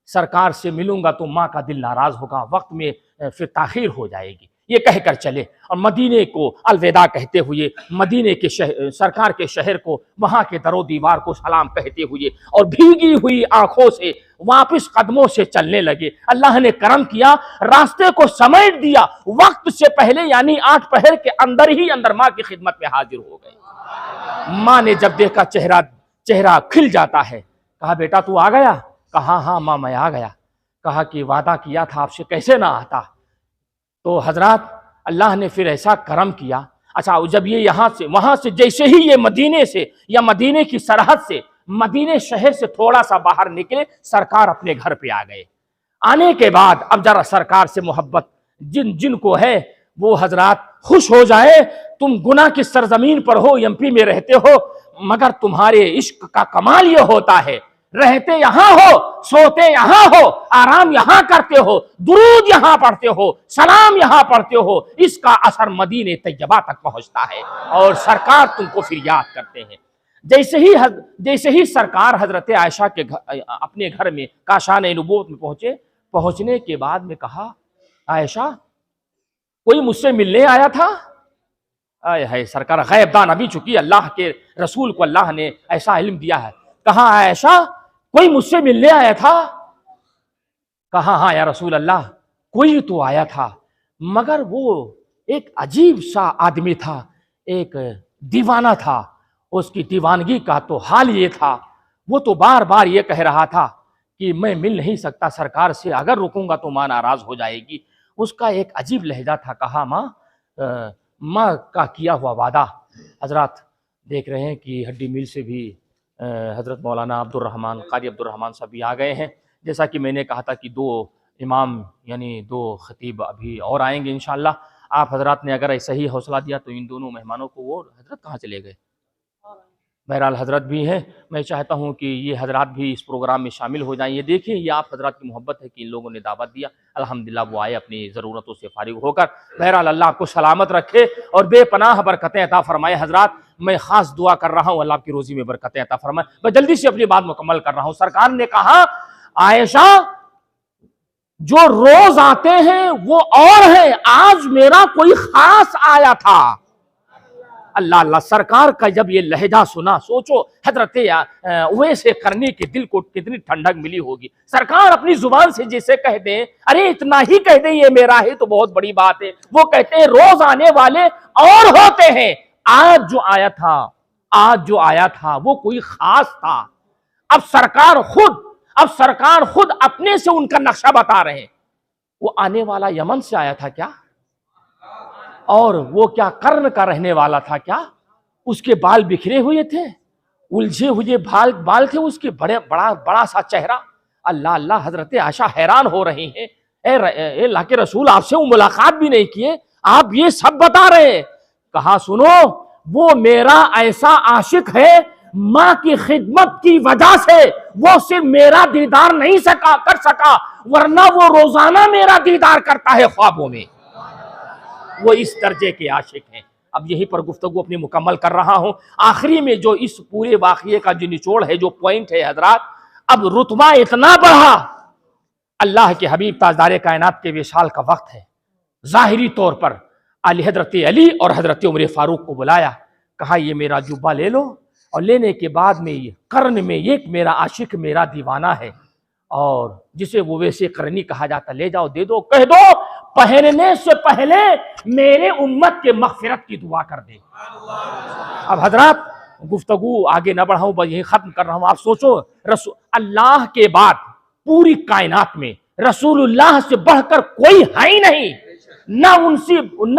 सरकार से मिलूंगा तो माँ का दिल नाराज होगा, वक्त में फिर ताखीर हो जाएगी। ये कहकर चले और मदीने को अलविदा कहते हुए मदीने के सरकार के शहर को, वहां के दरो दीवार को सलाम कहते हुए और भीगी हुई आंखों से वापस कदमों से चलने लगे। अल्लाह ने करम किया, रास्ते को समेट दिया, वक्त से पहले यानी 8 पहर के अंदर ही अंदर माँ की खिदमत में हाजिर हो गए। माँ ने जब देखा चेहरा खिल जाता है, कहा बेटा तू आ गया? कहा हाँ माँ मैं आ गया। कहा कि वादा किया था आपसे, कैसे ना आता। तो हजरत अल्लाह ने फिर ऐसा करम किया। अच्छा, जब ये यहाँ से वहां से जैसे ही ये मदीने से या मदीने की सरहद से, मदीने शहर से थोड़ा सा बाहर निकले, सरकार अपने घर पे आ गए। आने के बाद अब जरा सरकार से मोहब्बत जिनको है वो हजरात खुश हो जाए। तुम गुनाह की सरजमीन पर हो, एमपी में रहते हो, मगर तुम्हारे इश्क का कमाल ये होता है, रहते यहां हो, सोते यहां हो, आराम यहां करते हो, दुरूद यहां पढ़ते हो, सलाम यहां पढ़ते हो, इसका असर मदीने तैयबा तक पहुंचता है और सरकार तुमको फिर याद करते हैं। जैसे ही सरकार हजरत आयशा के अपने घर में काशाने नबूवत में पहुंचे, पहुंचने के बाद में कहा आयशा कोई मुझसे मिलने आया था? आए है सरकार गैबदान अभी, चुकी अल्लाह के रसूल को अल्लाह ने ऐसा इल्म दिया है। कहा आयशा कोई मुझसे मिलने आया था? कहा हाँ या रसूल अल्लाह कोई तो आया था, मगर वो एक अजीब सा आदमी था, एक दीवाना था। उसकी दीवानगी का तो हाल ये था, वो तो बार बार ये कह रहा था कि मैं मिल नहीं सकता सरकार से, अगर रुकूंगा तो माँ नाराज हो जाएगी। उसका एक अजीब लहजा था। कहा माँ का किया हुआ वादा। हजरत देख रहे हैं कि हड्डी मिल से भी हजरत मौलाना अब्दुर्रहमान कारी अब्दुर्रहमान साहब भी आ गए हैं। जैसा कि मैंने कहा था कि 2 इमाम यानी 2 खतीब अभी और आएंगे इंशाअल्लाह। आप हजरत ने अगर ऐसा ही हौसला दिया तो इन दोनों मेहमानों को, वो हजरत कहाँ चले गए? बहरहाल हजरत भी हैं, मैं चाहता हूं कि ये हजरत भी इस प्रोग्राम में शामिल हो जाएं। ये देखिए, ये आप हजरत की मोहब्बत है कि इन लोगों ने दावत दिया, अल्हम्दुलिल्लाह वो आए अपनी ज़रूरतों से फारिग होकर। बहरहाल अल्लाह आपको सलामत रखे और बेपनाह बरकतें अता फरमाए। हजरत मैं खास दुआ कर रहा हूँ, अल्लाह आपकी रोजी में बरकतें अता फरमाए। मैं जल्दी से अपनी बात मुकम्मल कर रहा हूँ। सरकार ने कहा आयशा जो रोज आते हैं वो और है, आज मेरा कोई खास आया था। अल्लाह अल्लाह, सरकार का जब ये लहजा सुना, सोचो हजरत उवैस करनी के दिल को कितनी ठंडक मिली होगी। सरकार अपनी जुबान से जैसे कह दें, अरे इतना ही कह दें ये मेरा है तो बहुत बड़ी बात है। वो कहते हैं रोज आने वाले और होते हैं, आज जो आया था वो कोई खास था। अब सरकार खुद अपने से उनका नक्शा बता रहे हैं। वो आने वाला यमन से आया था क्या? और वो क्या कर्न का रहने वाला था क्या? उसके बाल बिखरे हुए थे, उलझे हुए बाल थे उसके, बड़ा सा चेहरा। अल्लाह अल्लाह, हजरत आयशा हैरान हो रही हैं, ए अल्लाह के रसूल आपसे वो मुलाकात भी नहीं किए, आप ये सब बता रहे हैं। कहा सुनो, वो मेरा ऐसा आशिक है, माँ की खिदमत की वजह से वो सिर्फ मेरा दीदार नहीं कर सका, वरना वो रोजाना मेरा दीदार करता है ख्वाबों में। वो इस दर्जे के आशिक हैं। अब यहीं पर गुफ्तगू अपनी मुकम्मल कर रहा हूं। आखिरी में जो इस पूरे वाक़ये का जो निचोड़ है, जो पॉइंट है हजरात, अब रुतबा इतना बढ़ा, अल्लाह के हबीब ताजदार कायनात के विशाल का वक्त है। ज़ाहिरी तौर पर हजरत अली और हजरत उमर फारूक को बुलाया, कहा ये मेरा जुब्बा ले लो, और लेने के बाद में ये कर्न में एक मेरा आशिक, मेरा दीवाना है, और जिसे वो वैसे करनी कहा जाता, ले जाओ दे दो, कह दो पहनने से पहले मेरे उम्मत के मगफिरत की दुआ कर दे। अब हजरत गुफ्तगू आगे न बढ़ाऊं, बस यही खत्म कर रहा हूं। आप सोचो, अल्लाह के बाद पूरी कायनात में रसूलुल्लाह से बढ़कर कोई है ही नहीं। ना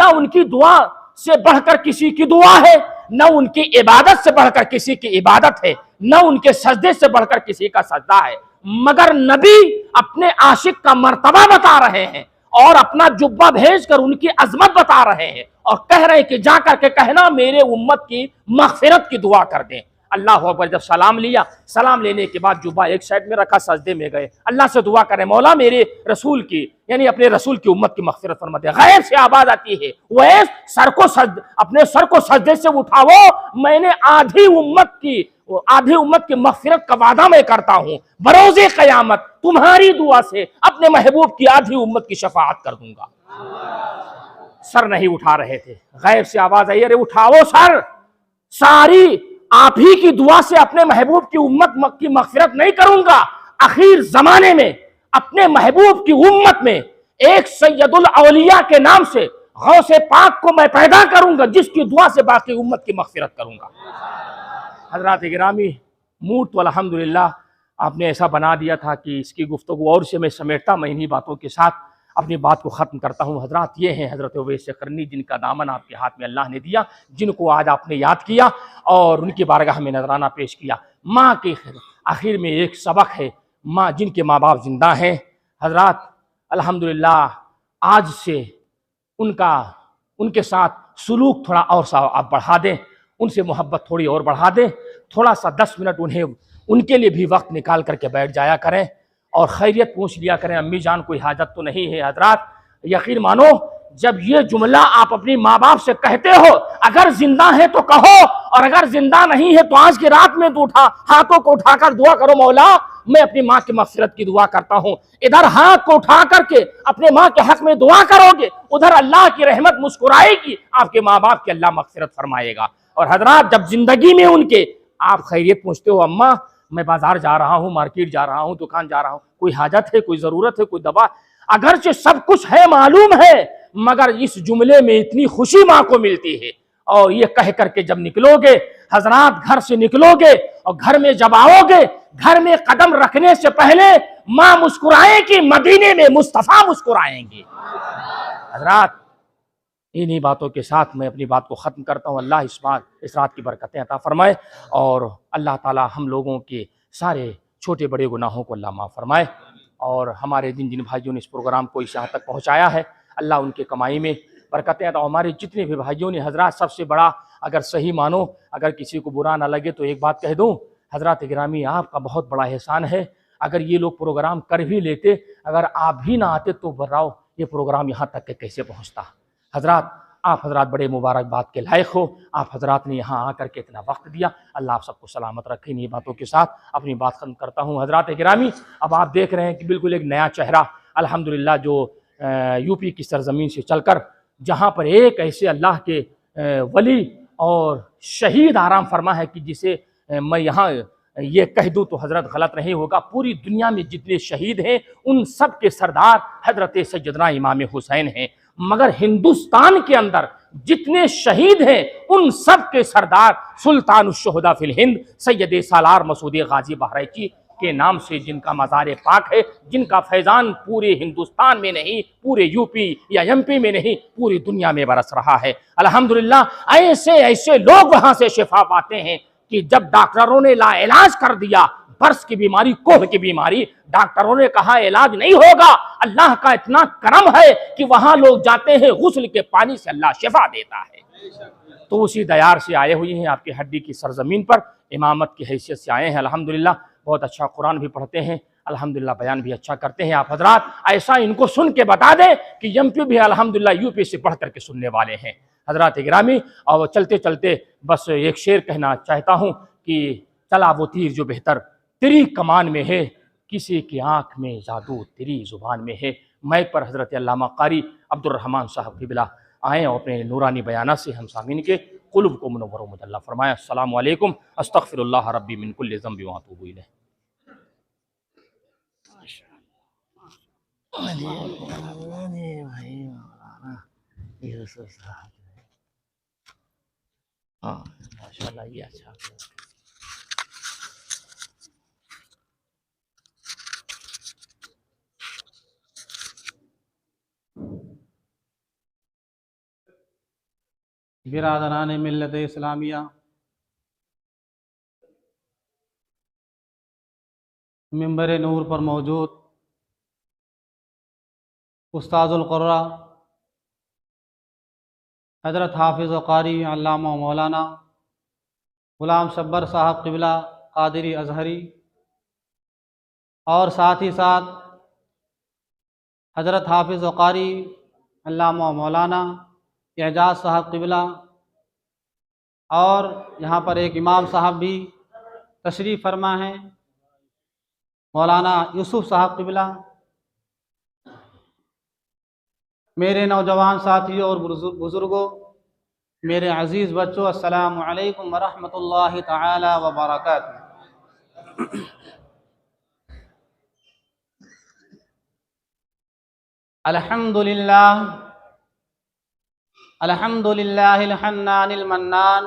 उनकी दुआ से बढ़कर किसी की दुआ है, न उनकी इबादत से बढ़कर किसी की इबादत है, न उनके सजदे से बढ़कर किसी का सजदा है। मगर नबी अपने आशिक का मर्तबा बता रहे हैं और अपना जुब्बा भेजकर उनकी अजमत बता रहे हैं, और कह रहे हैं कि जाकर के कहना मेरे उम्मत की मगफिरत की दुआ कर दें। अल्लाह अकबर। जब सलाम लिया, सलाम लेने के बाद जुब्बा एक साइड में रखा, सजदे में गए, अल्लाह से दुआ करें, मौला मेरे रसूल की यानी अपने रसूल की उम्मत की मगफिरत फरमा दे। गैर से आवाज आती है, वह अपने सर को सजदे से उठाओ, मैंने आधी उम्मत की मगफिरत का वादा मैं करता हूं, बरोज़े क़यामत तुम्हारी दुआ से अपने महबूब की आधी उम्मत की शफाअत कर दूंगा। सर नहीं उठा रहे थे, गैर से आवाज आई, अरे उठाओ सर, सारी आप ही की दुआ से अपने महबूब की उम्मत की मगफिरत नहीं करूंगा। आखिर जमाने में अपने महबूब की उम्मत में एक सैयदुल औलिया के नाम से गौसे पाक को मैं पैदा करूंगा, जिसकी दुआ से बाकी उम्मत की मगफिरत करूंगा। हज़रात गिरामी, मूड तो अल्हम्दुलिल्लाह आपने ऐसा बना दिया था कि इसकी गुफ्तगू और से मैं समेटता, मैं इन्हीं बातों के साथ अपनी बात को ख़त्म करता हूँ। हज़रात ये हैं हज़रत उवैस करनी, जिनका दामन आपके हाथ में अल्लाह ने दिया, जिनको आज आपने याद किया और उनकी बारगाह में नजराना पेश किया। माँ के आखिर में एक सबक है, माँ जिनके माँ बाप जिंदा हैं हज़रात, अल्हम्दुलिल्लाह आज से उनका उनके साथ सुलूक थोड़ा और सा आप बढ़ा दें, उनसे मोहब्बत थोड़ी और बढ़ा दें, थोड़ा सा 10 मिनट उन्हें उनके लिए भी वक्त निकाल करके बैठ जाया करें और खैरियत पूछ लिया करें, अम्मी जान कोई हाजत तो नहीं है। हजरात यकीन मानो, जब ये जुमला आप अपनी माँ बाप से कहते हो, अगर जिंदा है तो कहो और अगर जिंदा नहीं है तो आज की रात में तो उठा हाथों को उठाकर दुआ करो, मौला मैं अपनी माँ की मग़फ़िरत की दुआ करता हूँ। इधर हाथ को उठा करके अपने माँ के हक में दुआ करोगे, उधर अल्लाह की रहमत मुस्कुराएगी, आपके माँ बाप की अल्लाह मग़फ़िरत फरमाएगा। और हजरात जब जिंदगी में उनके आप खैरियत पूछते हो, अम्मा मैं बाजार जा रहा हूँ, मार्केट जा रहा हूँ, दुकान जा रहा हूँ, कोई हाजत है, कोई ज़रूरत है, कोई दवा, अगरचे सब कुछ है मालूम है, मगर इस जुमले में इतनी खुशी माँ को मिलती है। और ये कह करके जब निकलोगे हजरात, घर से निकलोगे और घर में जब आओगे, घर में कदम रखने से पहले माँ मुस्कुराएगी, मदीने में मुस्तफ़ा मुस्कुराएंगे। हजरात इन्हीं बातों के साथ मैं अपनी बात को ख़त्म करता हूँ। अल्लाह इस रात की बरकतें अता फरमाए और अल्लाह ताला हम लोगों के सारे छोटे बड़े गुनाहों को अल्लाह माफ़ फरमाए। और हमारे जिन जिन भाइयों ने इस प्रोग्राम को इस यहाँ तक पहुँचाया है, अल्लाह उनके कमाई में बरकतें अता। हमारे जितने भी भाइयों ने हजरात, सबसे बड़ा अगर सही मानो, अगर किसी को बुरा ना लगे तो एक बात कह दूँ, हजरात गिरामी आपका बहुत बड़ा एहसान है। अगर ये लोग प्रोग्राम कर भी लेते, अगर आप भी ना आते तो बर्राओ ये प्रोग्राम यहाँ तक के कैसे पहुँचता। हजरात आप हजरात बड़े मुबारकबाद के लायक हो, आप हजरात ने यहाँ आकर के इतना वक्त दिया, अल्लाह आप सबको सलामत रखे। इन्हीं बातों के साथ अपनी बात खत्म करता हूँ। हजरात गिरामी, अब आप देख रहे हैं कि बिल्कुल एक नया चेहरा अल्हम्दुलिल्लाह जो यूपी की सरजमीन से चलकर जहाँ पर एक ऐसे अल्लाह के वली और शहीद आराम फरमा है कि जिसे मैं यहाँ ये कह दूँ तो हजरत गलत नहीं होगा, पूरी दुनिया में जितने शहीद हैं उन सब के सरदार हजरत सैयदना इमाम हुसैन हैं, मगर हिंदुस्तान के अंदर जितने शहीद हैं उन सब के सरदार सुल्तान शुहदा फिल हिंद सैयद सालार मसूद गाजी बहराइची के नाम से, जिनका मज़ार पाक है, जिनका फैज़ान पूरे हिंदुस्तान में नहीं, पूरे यूपी या एमपी में नहीं, पूरी दुनिया में बरस रहा है। अल्हम्दुलिल्लाह ऐसे ऐसे लोग वहाँ से शिफा पाते हैं कि जब डॉक्टरों ने लाइलाज कर दिया, बर्स की बीमारी, कोह की बीमारी, डॉक्टरों ने कहा इलाज नहीं होगा, अल्लाह का इतना करम है कि वहां लोग जाते हैं, गुस्ल के पानी से अल्लाह शिफा देता है। तो उसी दयार से आए हुए हैं, आपकी हड्डी की सरजमीन पर इमामत की हैसियत से आए हैं। अल्हम्दुलिल्लाह बहुत अच्छा कुरान भी पढ़ते हैं, अल्हम्दुलिल्लाह बयान भी अच्छा करते हैं। आप हजरात ऐसा इनको सुन के बता दें कि एमपी भी अल्हम्दुलिल्लाह यूपी से पढ़ करके सुनने वाले हैं। हजरात गिरामी, और चलते चलते बस एक शेर कहना चाहता हूँ कि चला वो तीर जो बेहतर तेरी कमान में है, किसी की आँख में जादू तेरी ज़ुबान में है। मैक पर हज़रत अल्लामा कारी अब्दुर्रहमान साहब क़िबला आएँ और अपने नूरानी बयानात से हम सामीन के क़ुलूब को मुनव्वर व मुदल्ला फरमाएँ। अस्सलामु अलैकुम, अस्तग़फ़िरुल्लाह रब्बी मिन कुल्लि ज़ंबि व अतूबु इलैह। हाँ माशाअल्लाह, ये अच्छा।
बिरादरान मिल्लत इस्लामिया, मिंबर नूर पर मौजूद उस्ताजुल क़ुर्रा हज़रत हाफिज़ व क़ारी अल्लामा मौलाना ग़ुलाम शब्बर साहब क़िबला क़ादिरी अज़हरी, और साथ ही साथ हज़रत हाफिज़ व क़ारी अल्लामा मौलाना एजाज़ साहब क़िबला, और यहाँ पर एक इमाम साहब भी तशरीफ़ फरमा हैं, मौलाना यूसुफ़ साहब क़िबला। मेरे नौजवान साथियों और बुज़ुर्गों, मेरे अज़ीज़ बच्चों, अस्सलामु अलैकुम व रहमतुल्लाहि तआला व बरकातुहू। अल्हम्दुलिल्लाह, अल्हम्दुलिल्लाहिल हन्नानिल मन्नान,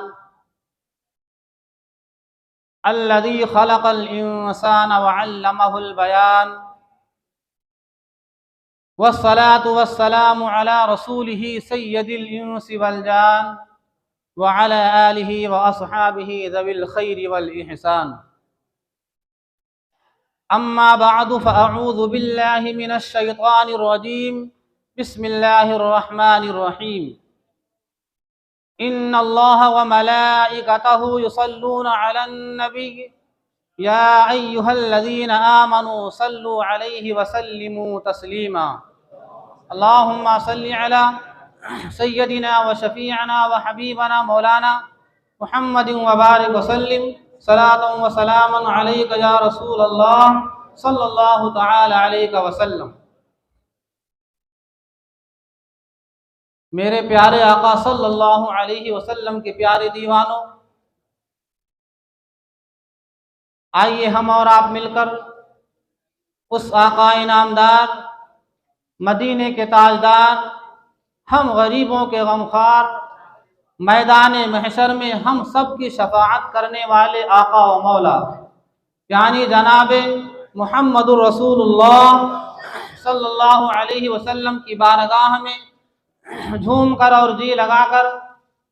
अल्लज़ी खलक़ल इंसान व अल्लमहुल बयान वस्सलातु वस्सलामु अला रसूलिही सय्यदिल इंसि वल जान व अला आलिही व अस्हाबिही ज़विल खैरि वल इहसान। अम्मा बअदु फ़अऊज़ु बिल्लाहि मिनश शैतानिर रजीम। बिस्मिल्लाहिर रहमानिर रहीम। इन्नल्लाह व मलाइकतहु युसल्लूना अलन नबी या अय्युहल्लज़ीना आमनू सल्लु अलैहि व सल्लिमू तस्लीमा। अल्लाहुम्मा सल्लि अला सय्यदिना व शफीअना व हबीबना मौलाना मुहम्मदिन व बारिक व सल्लिम सलातन व सलामन अलैका या रसूल अल्लाह सल्लल्लाहु तआला अलैहि वसल्लम। मेरे प्यारे आका सल्लल्लाहु अलैहि वसल्लम के प्यारे दीवानों, आइए हम और आप मिलकर उस आका इनामदार, मदीने के ताजदार, हम गरीबों के गमखार, मैदान महशर में हम सब की शफाअत करने वाले आका व मौला यानी जनाबे मुहम्मदुर रसूलुल्लाह सल्लल्लाहु अलैहि वसल्लम की बारगाह में झूम कर और जी लगाकर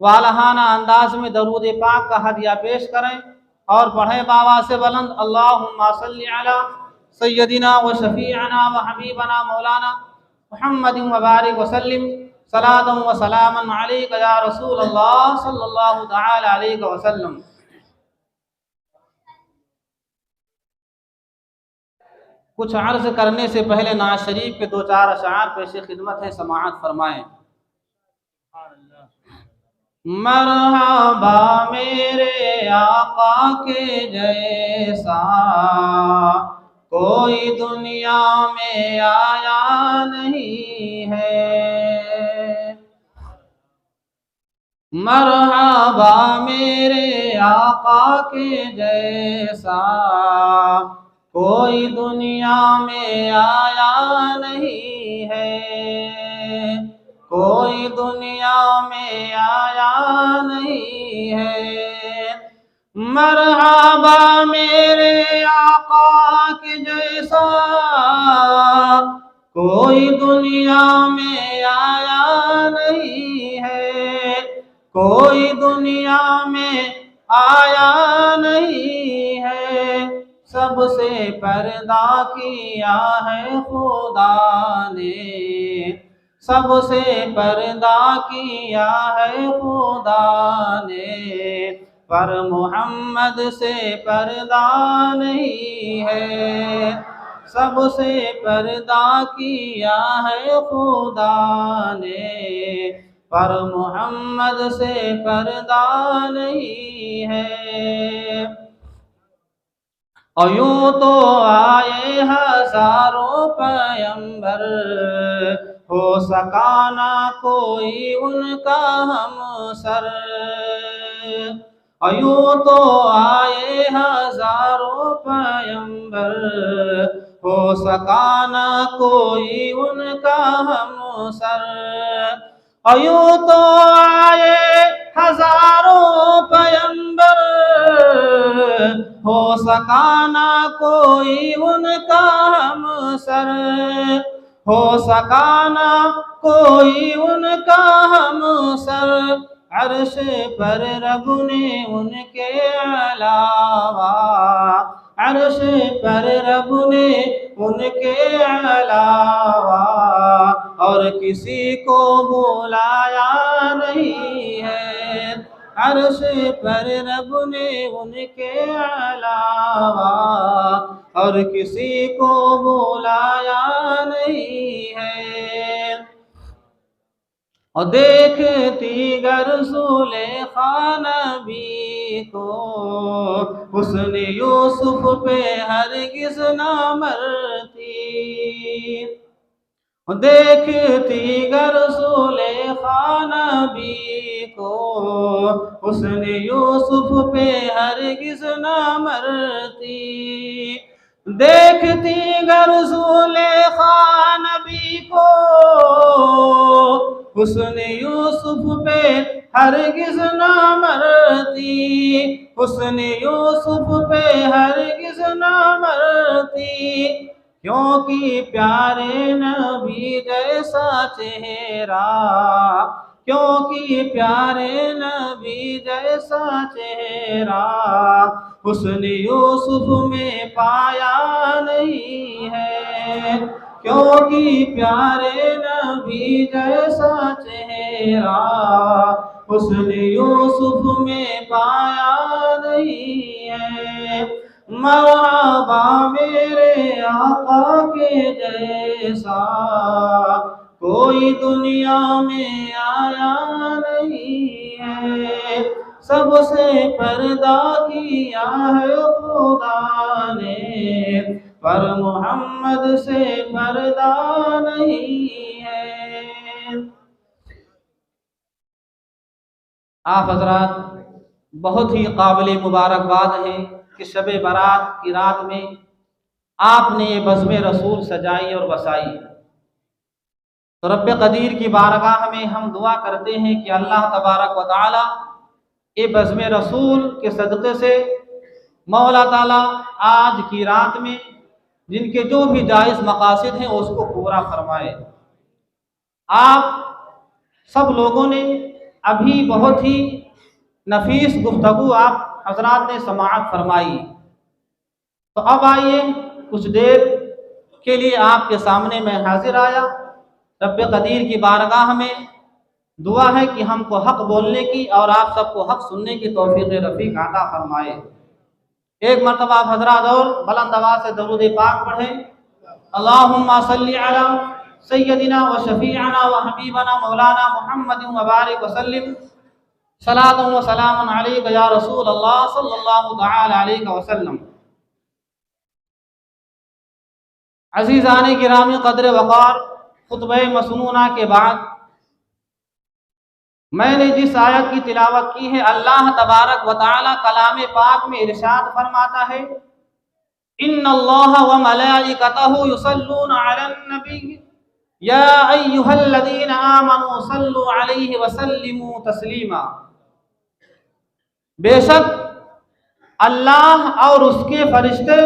वालहाना अंदाज में दरूद पाक का हदिया पेश करें और पढ़े बाबा से बुलंद अल्लाहुम्मा सल्लि अला सय्यदिना व शफीअना व हबीबना मौलाना मुहम्मदिन व बारिक व सल्लिम सलातन व सलामन अलैका या रसूल अल्लाह सल्लल्लाहु तआला अलैहि वसल्लम। कुछ अर्ज करने से पहले नाज शरीफ के दो चार अशआर पेश खिदमत है, समाअत फरमाएं। मरहबा मेरे आका के जैसा कोई दुनिया में आया नहीं है। मरहबा मेरे आका के जैसा कोई दुनिया में आया नहीं है, कोई दुनिया में आया नहीं है। मरहबा मेरे आका के जैसा कोई दुनिया में आया नहीं है, कोई दुनिया में आया नहीं है। सबसे पर्दा किया है खुदा ने, सबसे पर्दा किया है खुदा ने, पर मोहम्मद से पर्दा नहीं है। सबसे पर्दा किया है खुदा ने, पर मोहम्मद से पर्दा नहीं है। और यूं तो आए हजारों पैगंबर, हो सका ना कोई उनका हमसर। और यूं तो आए हजारों पैगंबर, हो सका ना कोई उनका हमसर। और यूं तो आए हजारों पैगंबर, हो सका ना कोई उनका हमसर, हो सका ना कोई उनका हमसर। अर्श पर रब ने उनके अलावा, अर्श पर रब ने उनके अलावा और किसी को बुलाया नहीं है। अर्श पर रब ने उनके अलावा और किसी को बुलाया नहीं है। और देखती गर ज़ुलेखा नबी को, हुस्न यूसुफ पे हरगिज़ न मरती। देखती गर ज़ुलेखा नबी को, हुस्न यूसुफ पे हरगिज़ न मरती। देखती गर ज़ुलेखा नबी को, हुस्न यूसुफ पे हरगिज़ न मरती। हुस्न यूसुफ पे हरगिज़ न मरती, क्योंकि प्यारे नबी जैसा चेहरा, क्योंकि प्यारे नबी जैसा चेहरा हुस्न यूसुफ में पाया नहीं है, क्योंकि प्यारे नबी जैसा चेहरा हुस्न यूसुफ में पाया नहीं है। मरहबा मेरे आका के जैसा कोई दुनिया में आया नहीं है, सबसे पर्दा किया है खुदा ने, पर मोहम्मद से पर्दा नहीं है। आप हजरात, बहुत ही काबिल मुबारकबाद है कि शब बारात की रात में आपने ये बज़्म रसूल सजाई और बसाई। तो रब्ब कदीर की बारगाह में हम दुआ करते हैं कि अल्लाह तबारक व तआला ये बज़्म रसूल के सदक़े से मौला ताला आज की रात में जिनके जो भी जायज़ मकासद हैं उसको पूरा फरमाए। आप सब लोगों ने अभी बहुत ही नफीस गुफ्तगू आप हजरात ने समाअत फरमाई। तो अब आइए कुछ देर के लिए आपके सामने मैं हाजिर आया। रब्ब कदीर की बारगाह में दुआ है कि हमको हक बोलने की और आप सबको हक सुनने की तौफीक रफ़ीक अता फरमाए। एक मरतबा आप हजरात और बुलंद आवाज़ से दरूद पाक पढ़ें। अल्लाहुम्मा सल्ली अला सय्यदिना व शफीअना व हबीबना मौलाना मुहम्मदिन व बारिक व सल्लिम सलातन व सलामन अलैका या रसूल अल्लाह सल्लल्लाहु तआला अलैहि वसल्लम। अज़ीज़ाने गिरामी क़द्र वक़ार, खुतबे मसनूना के बाद मैंने जिस आयत की तिलावत की है, अल्लाह तबारक व तआला कलाम पाक में इरशाद फरमाता है, इन्नल्लाह व मलाइकतहु युसल्लूना अलन नबी या अय्युहल्लज़ीना आमनू सल्लु अलैहि व सल्लिमू तस्लीमा। बेशक अल्लाह और उसके फरिश्ते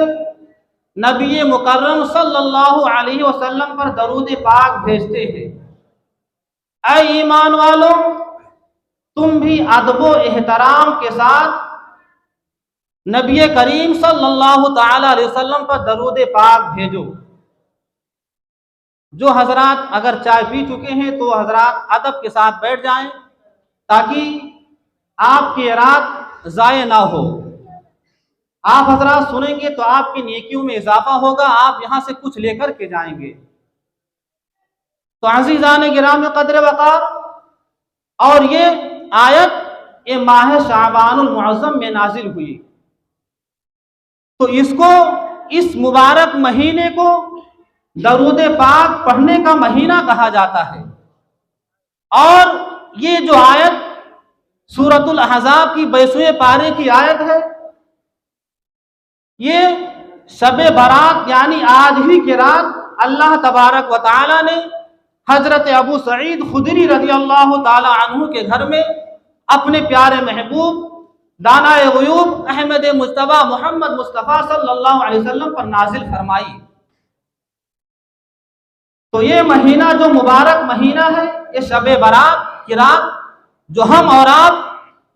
नबी मुकर्रम सल्लल्लाहु अलैहि वसल्लम पर दरूद पाक भेजते हैं। ऐ ईमान वालों, तुम भी अदब एहतराम के साथ नबी करीम सल्लल्लाहु ताला अलैहि वसल्लम पर दरूद पाक भेजो। जो हजरात अगर चाय पी चुके हैं तो हजरात अदब के साथ बैठ जाएं ताकि आपकी रात ज़ाय ना हो। आप हजरात सुनेंगे तो आपकी नेकियों में इजाफा होगा, आप यहां से कुछ लेकर के जाएंगे। तो अज़ीज़ान गिरामी क़द्र वक़ार, और ये आयत ये माह शाबानुल मुअज़्ज़म में नाजिल हुई। तो इसको, इस मुबारक महीने को दरूद पाक पढ़ने का महीना कहा जाता है। और ये जो आयत सूरतुल अहज़ाब की 22वें पारे की आयत है, ये शब बारात यानी आज ही की रात अल्लाह तबारक व तआला ने हजरत अबू सईद खुदरी रज़ी अल्लाह ताला अन्हु के घर में अपने प्यारे महबूब दानाए ग़ुयूब अहमद मुज्तबा मोहम्मद मुस्तफ़ा सल्लल्लाहु अलैहि वसल्लम पर नाजिल फरमाई। तो ये महीना जो मुबारक महीना है, ये शब बारात की रात जो हम और आप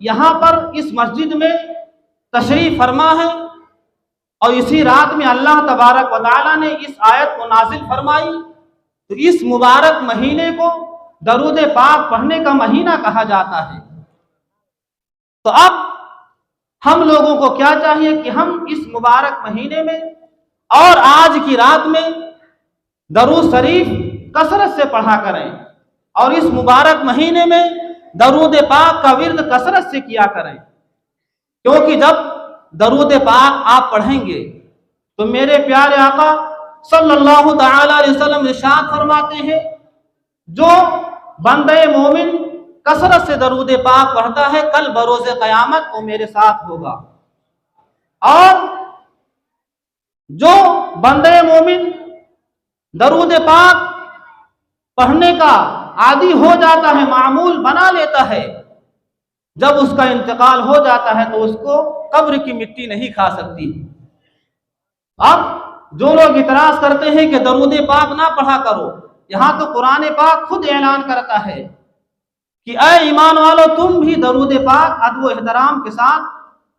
यहाँ पर इस मस्जिद में तशरीफ फरमा है, और इसी रात में अल्लाह तबारक व तआला ने इस आयत को नाजिल फरमाई। तो इस मुबारक महीने को दरूद पाक पढ़ने का महीना कहा जाता है। तो अब हम लोगों को क्या चाहिए कि हम इस मुबारक महीने में और आज की रात में दरूद शरीफ कसरत से पढ़ा करें, और इस मुबारक महीने में दरूद पाक का विर्द कसरत से किया करें। क्योंकि जब दरूद पाक आप पढ़ेंगे तो मेरे प्यारे आका सल्लल्लाहु ताला अलैहि वसल्लम इरशाद फरमाते हैं, जो बंदे मोमिन कसरत से दरूद पाक पढ़ता है कल बरोज़े क़यामत वो मेरे साथ होगा। और जो बंदे मोमिन दरूद पाक पढ़ने का आदी हो जाता है, मामूल बना लेता है, जब उसका इंतकाल हो जाता है तो उसको कब्र की मिट्टी नहीं खा सकती। अब जो लोग इतराज करते हैं कि दरूद पाक ना पढ़ा करो, यहाँ तो कुरान पाक खुद ऐलान करता है कि ऐ ईमान वालो, तुम भी दरूद पाक अदब एहतराम के साथ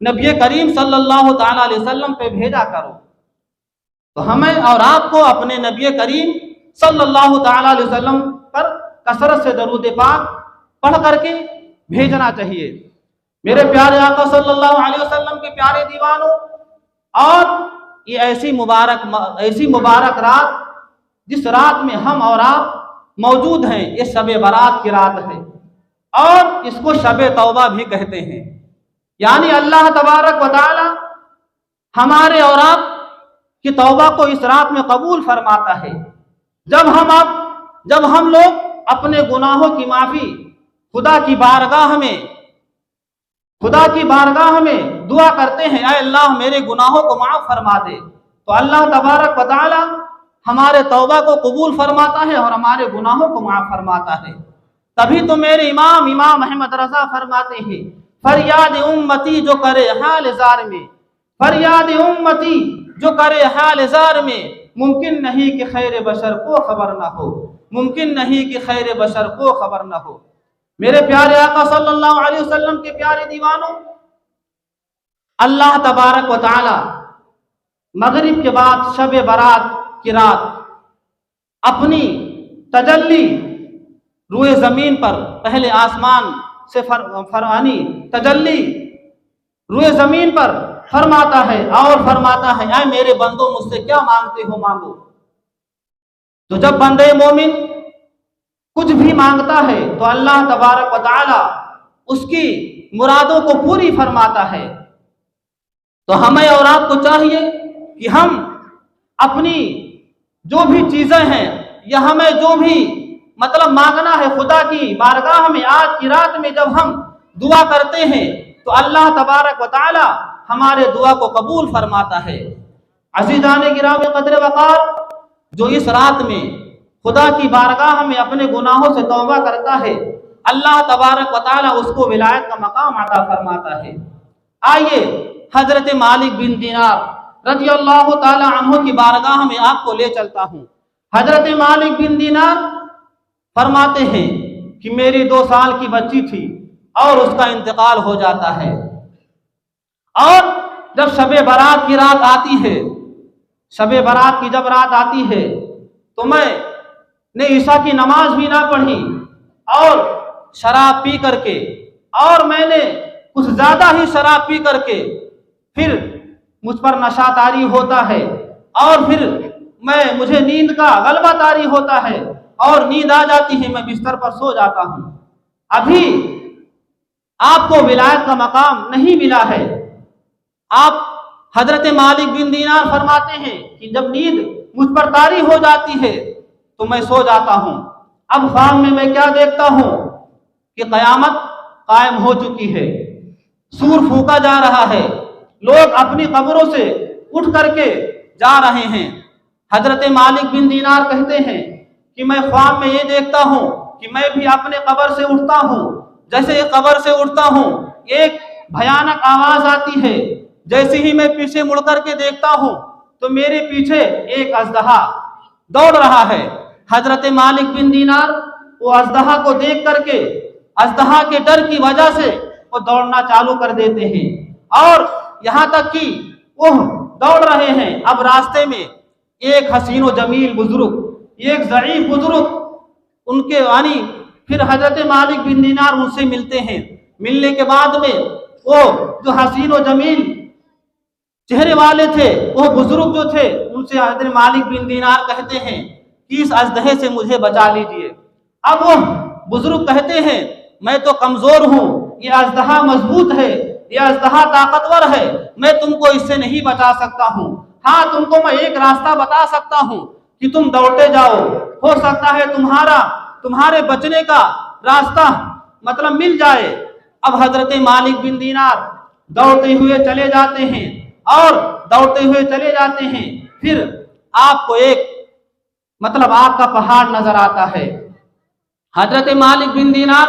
नबी करीम सल्लल्लाहु ताला अलैहि वसल्लम पे भेजा करो। तो हमें और आपको अपने नबी करीम सल्लल्लाहु ताला अलैहि वसल्लम पर कसरत से दरूद पाक पढ़ करके भेजना चाहिए। मेरे प्यारे आका सल्लल्लाहु अलैहि वसल्लम के प्यारे दीवानों, और ये ऐसी मुबारक रात जिस रात में हम और आप मौजूद हैं, ये शब बारात की रात है और इसको शब तौबा भी कहते हैं। यानी अल्लाह तबारक व तआला हमारे और आप की तौबा को इस रात में कबूल फरमाता है। जब हम लोग अपने गुनाहों की माफी खुदा की बारगाह में दुआ करते हैं, ऐ अल्लाह मेरे गुनाहों को माफ फरमा दे, तो अल्लाह तबारक व तआला हमारे तौबा को कबूल फरमाता है और हमारे गुनाहों को माफ फरमाता है। तभी तो मेरे इमाम अहमद रजा फरमाते हैं, फरियाद उम्मती जो करे हाल जार में, फरियाद उम्मती जो करे हाल जार में, मुमकिन नहीं कि खैर बशर को खबर ना हो, मुमकिन नहीं कि खैर बशर को खबर ना हो। मेरे प्यारे आका सल्लल्लाहु अलैहि वसल्लम के प्यारे दीवानों, अल्लाह तबारक व तआला मगरिब के बाद शब बारात की रात अपनी तजल्ली रूए जमीन पर, पहले आसमान से फरमानी तजल्ली रूए जमीन पर फरमाता है और फरमाता है, ऐ मेरे बंदो मुझसे क्या मांगते हो मांगो। तो जब बंदे मोमिन कुछ भी मांगता है तो अल्लाह तबारक व तआला उसकी मुरादों को पूरी फरमाता है। तो हमें और आपको चाहिए कि हम अपनी जो भी चीजें हैं या हमें जो भी मतलब मांगना है खुदा की बारगाह में, आज की रात में जब हम दुआ करते हैं तो अल्लाह तबारक व तआला हमारे दुआ को कबूल फरमाता है। अज़ीज़ाने गिराम क़द्र वक़ार, जो इस रात में खुदा की बारगाह में अपने गुनाहों से तौबा करता है, अल्लाह तबारक व तआला उसको विलायत का मकाम अता फरमाता है। आइए हजरत मालिक बिन दीनार रज़ी अल्लाह तआला अन्हु की बारगाह में आपको ले चलता हूँ। हजरत मालिक बिन दीनार फरमाते हैं कि मेरी 2 साल की बच्ची थी और उसका इंतकाल हो जाता है, और जब शबे बारात की रात आती है, शबे बारात की जब रात आती है तो मैंने ईशा की नमाज भी ना पढ़ी और शराब पी करके, और मैंने कुछ ज्यादा ही शराब पी करके फिर मुझ पर नशा तारी होता है और फिर मुझे नींद का गलबा तारी होता है और नींद आ जाती है, मैं बिस्तर पर सो जाता हूं। अभी आपको विलायत का मकाम नहीं मिला है। आप हजरत मालिक बिन दीनार फरमाते हैं कि जब नींद मुझ पर तारी हो जाती है तो मैं सो जाता हूं। अब ख्वाब में मैं क्या देखता हूं कि कयामत कायम हो चुकी है, सूर फूका जा रहा है, लोग अपनी कब्रों से उठ करके जा रहे हैं। हजरत मालिक बिन दीनार कहते हैं कि मैं ख्वाब में ये देखता हूँ कि मैं भी अपने कब्र से उठता हूँ। जैसे कब्र से उठता हूँ एक भयानक आवाज आती है। जैसे ही मैं पीछे मुड़ करके देखता हूँ तो मेरे पीछे एक अजदहा दौड़ रहा है। हजरत मालिक बिन दीनार वो अजदहा को देख करके अजदहा के डर की वजह से वो दौड़ना चालू कर देते हैं, और यहाँ तक कि वो दौड़ रहे हैं। अब रास्ते में एक हसीनो जमील बुजुर्ग, एक ज़ईफ बुजुर्ग उनके यानी फिर हजरत मालिक बिन दीनार उनसे मिलते हैं। मिलने के बाद में वो जो हसीनो जमील चेहरे वाले थे, वो बुजुर्ग जो थे, उनसे हजरत मालिक बिन दीनार कहते हैं कि इस अजदहे से मुझे बचा लीजिए। अब वो बुजुर्ग कहते हैं मैं तो कमजोर हूँ, ये अजदहा मजबूत है, ये अजदहा ताकतवर है, मैं तुमको इससे नहीं बचा सकता हूँ। हाँ, तुमको मैं एक रास्ता बता सकता हूँ कि तुम दौड़ते जाओ, हो सकता है तुम्हारे बचने का रास्ता मतलब मिल जाए। अब हजरत मालिक बिन दीनार दौड़ते हुए चले जाते हैं और दौड़ते हुए चले जाते हैं। फिर आपको एक मतलब आग का पहाड़ नजर आता है। हजरत मालिक बिन दीनार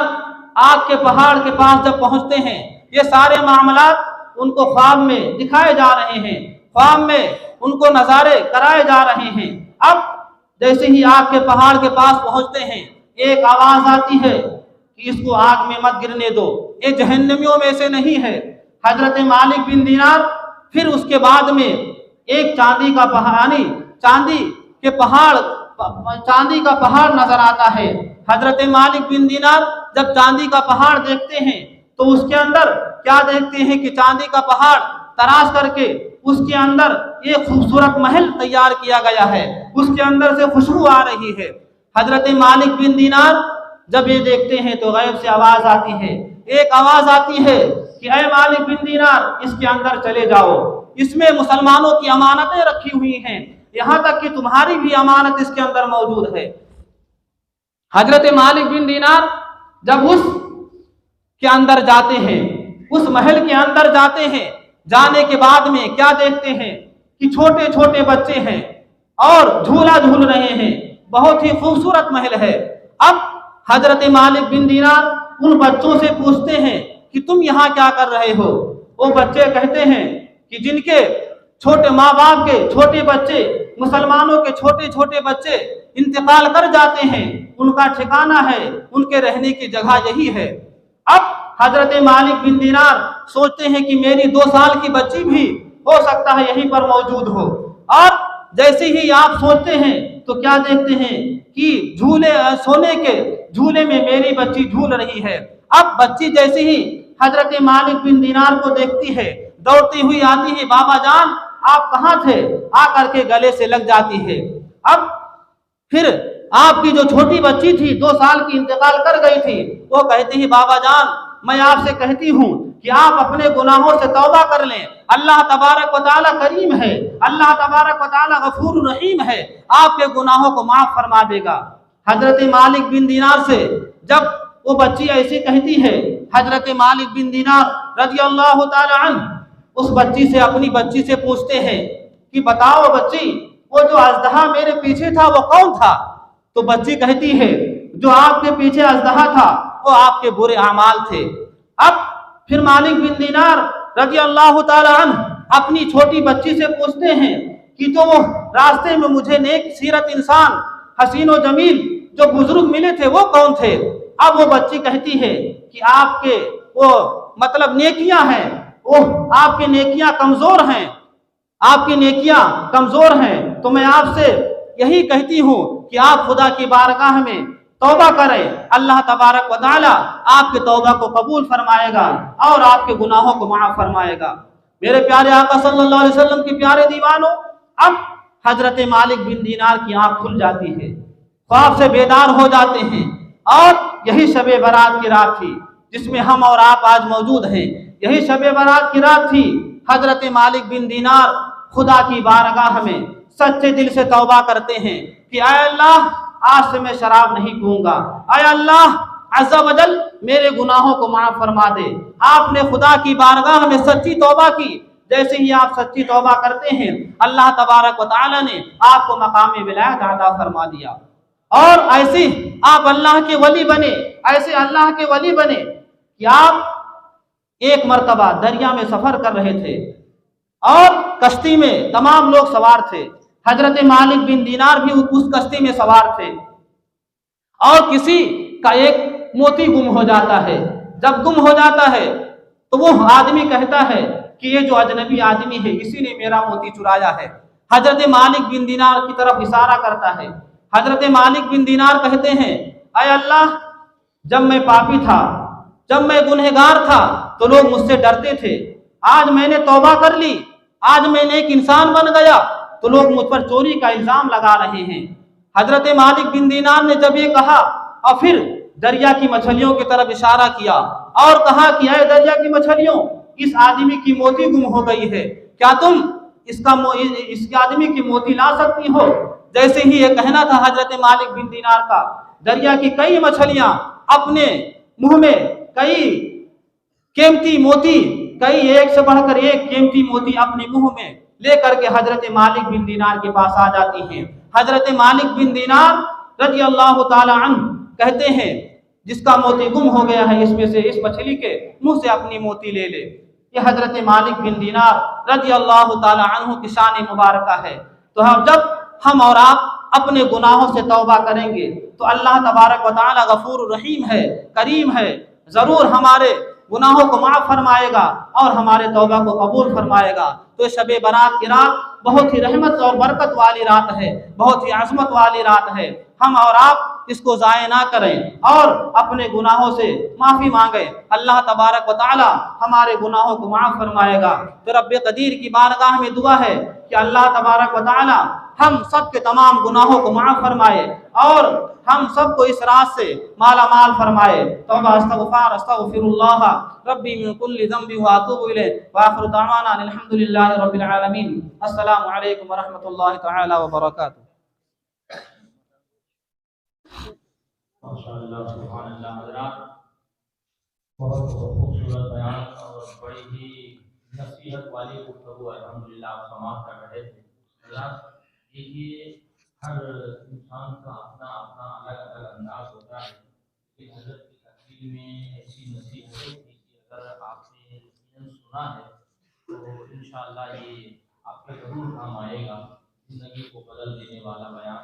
आग के पहाड़ के पास जब पहुंचते हैं, ये सारे मामलात उनको ख्वाब में दिखाए जा रहे हैं, ख्वाब में उनको नज़ारे कराए जा रहे हैं। अब जैसे ही आग के पहाड़ के पास पहुंचते हैं, एक आवाज आती है कि इसको आग में मत गिरने दो, ये जहन्नमियों में से नहीं है। हजरत मालिक बिन दीनार फिर उसके बाद में एक चांदी का पहाड़ नजर आता है। हजरत मालिक बिन दीनार जब चांदी का पहाड़ देखते हैं तो उसके अंदर क्या देखते हैं कि चांदी का पहाड़ तराश करके उसके अंदर एक खूबसूरत महल तैयार किया गया है, उसके अंदर से खुशबू आ रही है। हजरत मालिक बिन दीनार जब ये देखते हैं तो गैब से आवाज आती है, एक आवाज आती है कि ऐ मालिक बिन दीनार, इसके अंदर चले जाओ, इसमें मुसलमानों की अमानतें रखी हुई हैं, यहां तक कि तुम्हारी भी अमानत इसके अंदर मौजूद है। हजरत मालिक बिन दीनार जब उस के अंदर जाते हैं, उस महल के अंदर जाते हैं, जाने के बाद में क्या देखते हैं कि छोटे छोटे बच्चे हैं और झूला झूल रहे हैं, बहुत ही खूबसूरत महल है। अब हजरत मालिक बिन दीनार उन बच्चों से पूछते हैं कि तुम यहाँ क्या कर रहे हो। वो बच्चे कहते हैं कि जिनके छोटे माँ बाप के छोटे बच्चे, मुसलमानों के छोटे छोटे बच्चे इंतकाल कर जाते हैं, उनका ठिकाना है, उनके रहने की जगह यही है। अब हजरत मालिक बिन दीनार सोचते हैं कि मेरी 2 साल की बच्ची भी हो सकता है यहीं पर मौजूद हो, और जैसे ही आप सोचते हैं तो क्या देखते हैं कि सोने के झूले में मेरी बच्ची झूल रही है। अब बच्ची जैसे ही हजरत मालिक बिन दीनार को देखती है, दौड़ती हुई आती है, बाबा जान आप कहाँ थे, आकर के गले से लग जाती है। अब फिर आपकी जो छोटी बच्ची थी, 2 साल की, इंतकाल कर गई थी, वो कहती है बाबा जान मैं आपसे कहती हूँ कि आप अपने गुनाहों से तौबा कर लें, अल्लाह तबारक व तआला करीम है, अल्लाह तबारक व तआला गफूर रहीम है, आपके गुनाहों को माफ फरमा देगा। हजरत मालिक बिन दीनार से जब वो बच्ची ऐसी कहती है, हजरत मालिक बिन दीनार रज़ी अल्लाह तआला अन्हु उस बच्ची से, अपनी बच्ची से पूछते हैं कि बताओ बच्ची, वो जो अजदहा मेरे पीछे था वो कौन था। तो बच्ची कहती है जो आपके पीछे अजदहा था वो आपके बुरे अमाल थे। अब फिर मालिक बिन दीनार रज़ी अल्लाह तआला अन्हु अपनी छोटी बच्ची से पूछते हैं कि तो वो रास्ते में मुझे नेक सीरत इंसान, हसीन और जमील जो बुजुर्ग मिले थे वो कौन थे। अब वो बच्ची कहती है कि आपके वो मतलब नेकियां हैं, वो आपकी नेकियां कमजोर हैं, आपकी नेकियां कमजोर हैं, तो मैं आपसे यही कहती हूँ कि आप खुदा की बारगाह में तौबा करें, अल्लाह तबारक व तआला आपके तौबा को कबूल फरमाएगा और आपके गुनाहों को माफ फरमाएगा। मेरे प्यारे आका सल्लल्लाहु अलैहि वसल्लम के प्यारे दीवानों, अब हजरत मालिक बिन दीनार की आंख खुल जाती है, ख्वाब से बेदार हो जाते हैं, और यही शबे बारात की रात थी जिसमें हम और आप आज मौजूद हैं। यही शबे बारात की रात थी। हजरत मालिक बिन दीनार खुदा की बारगाह में सच्चे दिल से तौबा करते हैं कि आय अल्लाह, आज से मैं शराब नहीं पीऊंगा, आय अल्लाह अज़्ज़ा वजल मेरे गुनाहों को माफ फरमा दे। आपने खुदा की बारगाह में सच्ची तौबा की। जैसे ही आप सच्ची तौबा करते हैं, अल्लाह तबारक व तआला ने आपको मकाम विलायत अता फरमा दिया, और ऐसे आप अल्लाह के वली बने, ऐसे अल्लाह के वली बने कि आप एक मर्तबा दरिया में सफर कर रहे थे और कश्ती में तमाम लोग सवार थे। हजरत मालिक बिन दीनार भी उस कश्ती में सवार थे, और किसी का एक मोती गुम हो जाता है। जब गुम हो जाता है तो वो आदमी कहता है कि ये जो अजनबी आदमी है, इसी ने मेरा मोती चुराया है। हजरत मालिक बिन दीनार की तरफ इशारा करता है। हजरत मालिक बिन दीनार कहते हैं, अय अल्लाह, जब मैं पापी था, जब मैं गुनहगार था तो लोग मुझसे डरते थे, आज मैंने तौबा कर ली, आज मैं नेक इंसान बन गया तो लोग मुझ पर चोरी का इल्जाम लगा रहे हैं। हजरत मालिक बिन दीनार ने जब ये कहा और फिर दरिया की मछलियों की तरफ इशारा किया और कहा कि अय दरिया की मछलियों, इस आदमी की मोती गुम हो गई है, क्या तुम इस आदमी की मोती ला सकती हो। जैसे ही ये कहना था हजरत मालिक बिन दीनार का, दरिया की कई मछलियां अपने मुंह में कई कीमती मोती, कई एक से बढ़कर एक कीमती मोती अपने मुंह में लेकर के हजरत मालिक बिन दीनार के पास आ जाती हैं। हजरत मालिक बिन दीनार रज़ी अल्लाह ताला अन्हु कहते हैं, जिसका मोती गुम हो गया है इसमें से इस मछली के मुंह से अपनी मोती ले ले। ये हजरत मालिक बिन दीनार रजी अल्लाह ताला अन्हु की शान मुबारक है। तो जब हम और आप अपने गुनाहों से तौबा करेंगे तो अल्लाह तबारक व तआला गफूर रहीम है, करीम है, ज़रूर हमारे गुनाहों को माफ़ फरमाएगा और हमारे तौबा को कबूल फरमाएगा। तो शब बारात की रात बहुत ही रहमत और बरकत वाली रात है, बहुत ही अज़मत वाली रात है। हम और आप इसको ज़ाय ना करें और अपने गुनाहों से माफ़ी मांगे। अल्लाह तबारक व तआला हमारे गुनाहों को माफ़ फरमाएगा। तो रब्बे कदीर की बारगाह में दुआ है कि अल्लाह तबारक व तआला हम सब के तमाम गुनाहों को माफ़ फरमाए और हम सबको इस रात से माला माल फरमाए। तौबा अस्तगफार अस्तगफिरुल्लाह रब्बी मिन कुल्ली ज़ंबि व अतूबु इलैह व आखिरु दअवाना अल्हम्दुलिल्लाहि रब्बिल आलमीन। अस्सलामु अलैकुम व रहमतुल्लाहि तआला व बरकातुहू।
माशाअल्लाह सुभानअल्लाह। हज़रात, बहुत खूबसूरत बयान और बड़ी ही नसीहत वाली गुफ्तगू अल्हम्दुलिल्लाह आप समाप्त कर रहे थे। हज़रात, देखिए हर इंसान का अपना अपना अलग अलग अंदाज होता है, लेकिन हज़रत की तकरीर में ऐसी नसीहतें थी कि अगर आपने यकीनन सुना है तो इंशाअल्लाह ये आपके ज़रूर काम आएगा। ज़िंदगी को बदल देने वाला बयान,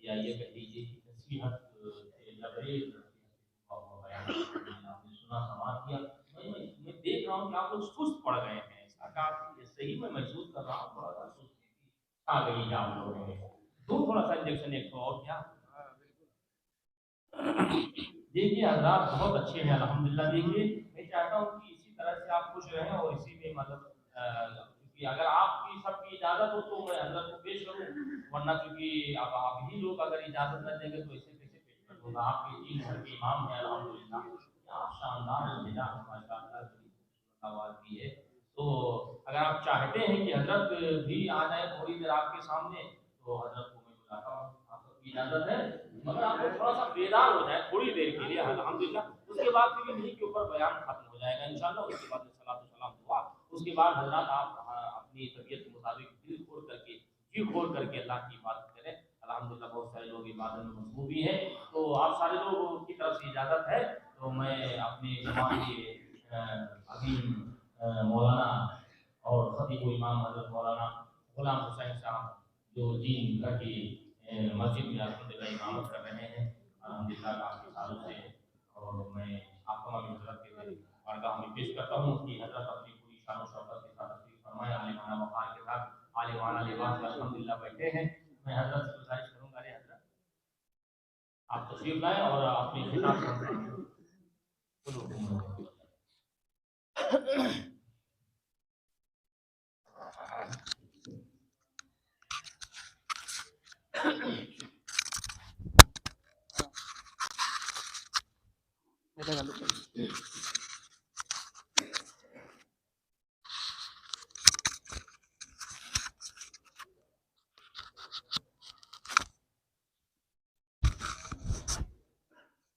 या ये कह लीजिए कि नसीहत से लबरेज बयान आपने सुना, समाप्त किया। मैं देख रहा हूँ कि आप लोग सुस्त पड़ गए हैं। ऐसा काफ़ी सही मैं महसूस कर रहा हूँ, थोड़ा सा सुस्ती आ गई है आप लोगों में। दो थोड़ा सा इंजेक्शन एक और क्या। देखिए हज़रात बहुत अच्छे हैं अल्हम्दुलिल्लाह। देखिए मैं चाहता हूँ कि इसी तरह से आप खुश रहें और इसी में मतलब क्योंकि अगर आपकी सबकी इजाज़त हो तो मैं हज़रत को पेश करूँ, वरना क्योंकि अब आप ही लोग अगर इजाज़त न देंगे तो इसे कैसे पेश कर दूँगा। आपके 3 घर के इमाम हैं अल्हम्दुलिल्लाह। क्या शानदार मिजाज माशाअल्लाह आवाज़ भी है। तो अगर आप चाहते हैं कि हज़रत भी आ जाए थोड़ी देर आपके सामने तो हज़रत को मैं बुलाता हूँ। आप सबकी इजाज़त है, मगर आप लोग थोड़ा सा बेदार हो जाए थोड़ी देर के लिए अल्हम्दुलिल्लाह। उसके बाद फिर इन्हीं के ऊपर बयान खत्म हो जाएगा इंशाअल्लाह। उसके बाद में सलातो सलाम दुआ, उसके बाद हज़रात आप अपनी तबीयत के मुताबिक दिल खोल करके जी खोल करके अल्लाह की इबादत करें। अल्हम्दुलिल्लाह बहुत सारे लोग इबादत में मशगूल भी हैं। तो आप सारे लोगों की तरफ से इजाज़त है। तो मैं अपने जमात के अज़ीम मौलाना और खतीब इमाम हज़रत मौलाना गुलाम हुसैन साहब जो दीन की मस्जिद में अल्हम्दुलिल्लाह इमामत कर रहे हैं अल्हम्दुलिल्लाह काफ़ी सालों से, और मैं आप तमाम हज़रत के बारगाह में पेश करता हूँ कि हज़रत अपनी पूरी शान शौकत के साथ तशरीफ़ फरमाएँ, आलिमाना वक़ार के साथ आलिमाना लिबास में अल्हम्दुलिल्लाह बैठे हैं। मैं हज़रत से गुज़ारिश करूँगा, अरे हज़रत आप तशरीफ़ लाएँ और अपनी खिताब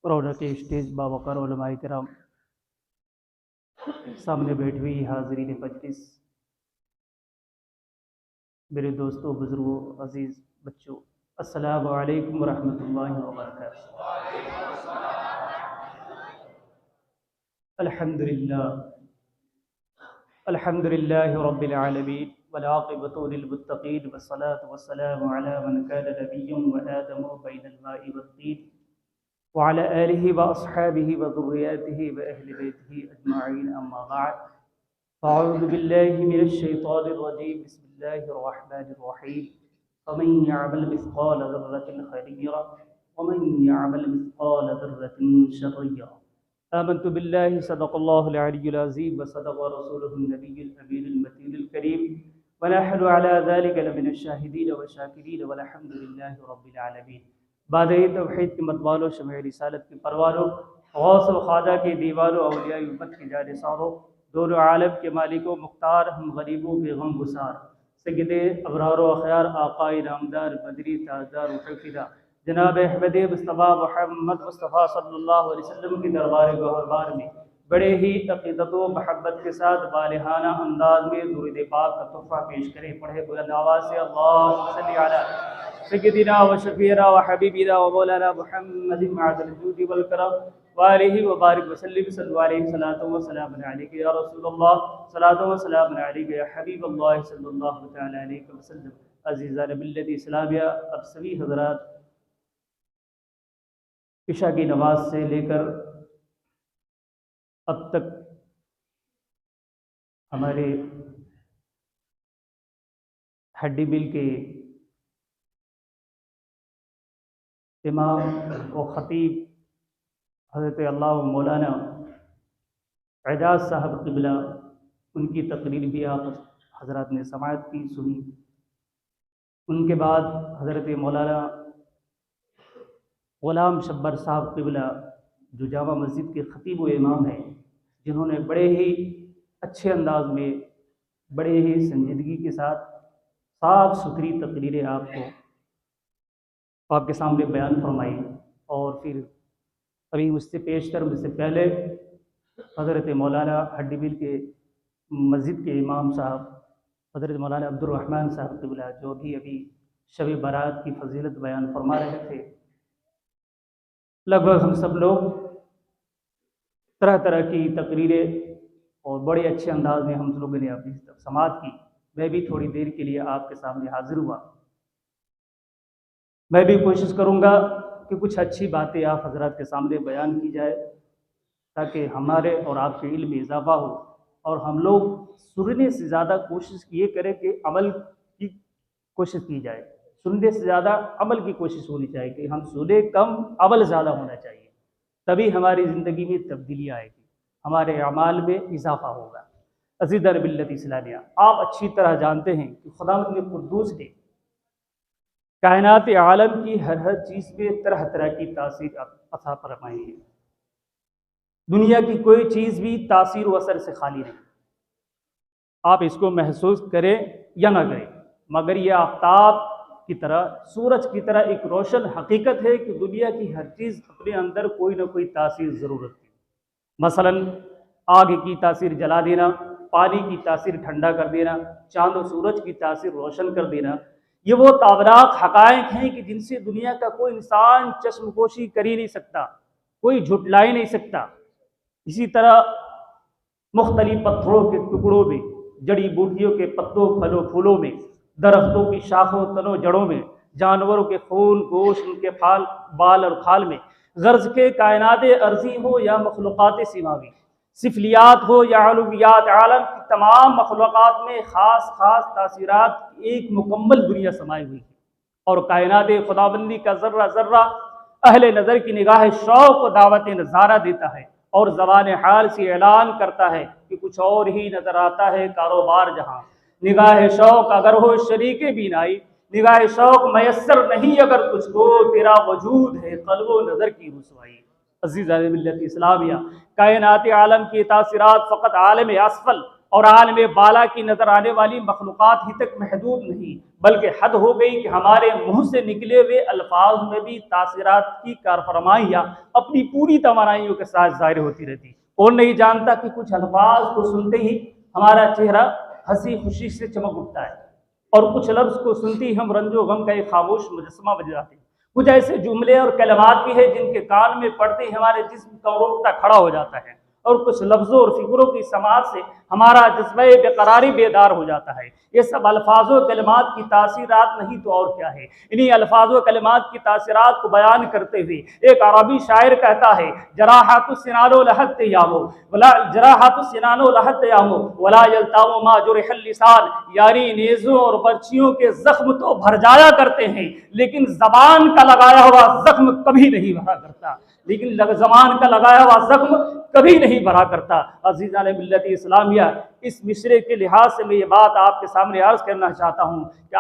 रौनक स्टेज बावक़ार उलमाए किराम, सामने बैठी हुई हाज़रीन मजलिस, मेरे दोस्तों, बुज़ुर्गों, अज़ीज़ बच्चों, अस्सलामु अलैकुम व रहमतुल्लाहि व बरकातुहू। अल्हम्दुलिल्लाह अल्हम्दुलिल्लाहि रब्बिल आलमीन वल आक़िबतु लिल मुत्तक़ीन वस्सलातु वस्सलामु अला मन कान नबिय्यन व आदमु बैनल माइ वत्तीन व अला आलिहि व अस्हाबिहि व ज़ुर्रिय्यतिहि व अहलि बैतिहि अजमईन, अम्मा बअद। अऊज़ु बिल्लाहि मिनश शैतानिर रजीम, बिस्मिल्लाहिर रहमानिर रहीम। फमन यअमल मिस्क़ाल ज़र्रतिन खैरन व मन यअमल मिस्क़ाल ज़र्रतिन शर्रन। आमन्तु बिल्लाहि सदक़ल्लाहुल अलिय्युल अज़ीम व सदक़ रसूलुहुन नबिय्युल अमीनुल मतीनुल करीम व नहनु अला ज़ालिका लमिनश शाहिदीन व शाकिरीन वल्हम्दुलिल्लाहि रब्बिल आलमीन। बाद तौहीद के मतवालों, शमए रिसालत के परवानों, गौस व ख्वाजा के दीवानों, औलिया उम्मत के जानिसारों, दोनों आलम के मालिकों, मुख्तार हम गरीबों के गम गुसार, सय्यदे अबरार व अख़यार, आक़ाए नामदार, बदरी ताजदार व हफ़ीदा जनाब अहमद मुस्तफ़ा मोहम्मद मुस्तफ़ा सल्लल्लाहु अलैहि वसल्लम के दरबार गौहरबार में बड़े ही अक़ीदत व महब्बत के साथ बालिहाना अंदाज में दुरूद पाक का तोहफ़ा पेश करें। पढ़े बुलंद आवाज़ से अल्लाहुम्मा सल्लि अला सय्यदिना व शफ़ीना व हबीबिना व मौलाना मुहम्मदिन मअदल जूदि वल करम वालैहि व बारिक वसल्लिम सल्लल्लाहु अलैहि सलातो व सलाम अलैका या रसूलल्लाह सलातो व सलाम अलैका या हबीबल्लाह सल्लल्लाहु तआला अलैहि वसल्लम। अज़ीज़ान मिल्लत इस्लामिया, अब सभी हज़रात इशा की नमाज से लेकर अब तक हमारे हड्डी बिल के इमाम व ख़तीब हज़रत अल्लाह मौलाना एजाज़ साहब क़िबला, उनकी तकरीर भी आप हज़रात ने समाअत की, सुनी। उनके बाद हज़रत मौलाना ग़ुलाम शब्बर साहब क़िबला, जो जामा मस्जिद के ख़तीब व इमाम हैं, जिन्होंने बड़े ही अच्छे अंदाज में, बड़े ही संजीदगी के साथ साफ़ सुथरी तकरीरें आपके सामने बयान फरमाई। और फिर अभी मुझसे पेशतर, मुझसे पहले हज़रत मौलाना हड्डी बिल के मस्जिद के इमाम साहब हज़रत मौलाना अब्दुर्रहमान साहब क़िबला, जो भी अभी शब बारात की फजीलत बयान फरमा रहे थे। लगभग हम सब लोग तरह तरह की तकरीरें और बड़े अच्छे अंदाज में हम लोगों ने अपनी समाअत की। मैं भी थोड़ी देर के लिए आपके सामने हाजिर हुआ। मैं भी कोशिश करूँगा कि कुछ अच्छी बातें आप हज़रात के सामने बयान की जाए, ताकि हमारे और आपके इल्म में इजाफ़ा हो और हम लोग सुनने से ज़्यादा कोशिश ये करें कि अमल की कोशिश की जाए। सुनने से ज़्यादा अमल की कोशिश होनी चाहिए कि हम सुने कम, अमल ज़्यादा होना चाहिए, तभी हमारी ज़िंदगी में तब्दीली आएगी, हमारे अमाल में इजाफ़ा होगा। अज़ीज़ान मिल्लत इस्लामिया, आप अच्छी तरह जानते हैं कि खुदावंद कुद्दूस ने कायनात आलम की हर चीज़ में तरह तरह की तासीर अता फरमाई है। दुनिया की कोई चीज़ भी तासीर व असर से खाली नहीं। आप इसको महसूस करें या ना करें, मगर ये आफ्ताब की तरह, सूरज की तरह एक रोशन हकीकत है कि दुनिया की हर चीज़ अपने अंदर कोई ना कोई तासीर ज़रूर रखती है। मसलन आग की तासीर जला देना, पानी की तासीर ठंडा कर देना, चाँद और सूरज की तासीर रोशन कर देना, ये वो ताबराक हक़ाइक़ हैं कि जिनसे दुनिया का कोई इंसान चश्मपोशी कर ही नहीं सकता, कोई झुटला ही नहीं सकता। इसी तरह मुख्तलिफ पत्थरों के टुकड़ों में, जड़ी बूटियों के पत्तों, फलों, फूलों में, दरख्तों की शाखों, तनों, जड़ों में, जानवरों के खून, गोश्त, उनके फाल, बाल और खाल में, गर्ज के कायनात अर्ज़ी हो या मखलूक़ात सिमावी, सिफलियात हो या अलूवियात, आलम की तमाम मखलूक़ात में ख़ास ख़ास तासीरात की एक मुकम्मल दुनिया समाई हुई है। और कायनात खुदाबंदी का ज़र्रा ज़र्रा अहले नज़र की निगाह शौक़ व दावत नज़ारा देता है और ज़बान हाल से ऐलान करता है कि कुछ और ही नज़र आता है कारोबार जहाँ। निगाह शौक़ अगर हो शरीके बीनाई, निगाह शौक़ मयस्सर नहीं अगर तुझको, तेरा वजूद है क़ल्ब व नज़र की रुसवाई। अज़ीज़ान मिल्लत इस्लामिया, कायनात आलम की तासीरात फ़कत आलम असफल और आलम बाला की नज़र आने वाली मखलूक़ात ही तक महदूद नहीं, बल्कि हद हो गई कि हमारे मुँह से निकले हुए अल्फाज में भी तासीरात की कारफरमाइयाँ अपनी पूरी तवानाइयों के साथ ज़ाहिर होती रहती। कौन नहीं जानता कि कुछ अल्फाज को सुनते ही हमारा चेहरा हंसी खुशी से चमक उठता है और कुछ लफ्ज़ को सुनते ही हम रंजो गम का एक खामोश मुजस्समा बन जाते हैं। कुछ ऐसे जुमले और कलमात भी हैं जिनके कान में पड़ते ही हमारे जिस्म का रोंगटा खड़ा हो जाता है और कुछ लफ्ज़ों और फिक्रों की समाअत से हमारा जज्बे बेकरारी बेदार हो जाता है। ये सब अल्फाज़ व कलिमात की तासीरात नहीं तो और क्या है। इन्हीं अल्फाज़ व कलिमात की तासीरात को बयान करते हुए एक अरबी शायर कहता है, जराहतु सिनानो लहत यामो वला जराहतु सिनानो लहत यामो वला यल्तामो मा जुरहल लिसान। यारी नेज़ों और बर्छियों के जख्म तो भर जाया करते हैं, लेकिन ज़बान का लगाया हुआ जख्म कभी नहीं भरा करता, लेकिन ज़बान का लगाया हुआ जख्म कभी नहीं भरा करता। अज़ीज़ान मिल्लत इस्लामिया, इस मिसरे के लिहाज से मैं ये बात आपके सामने अर्ज करना चाहता हूँ कि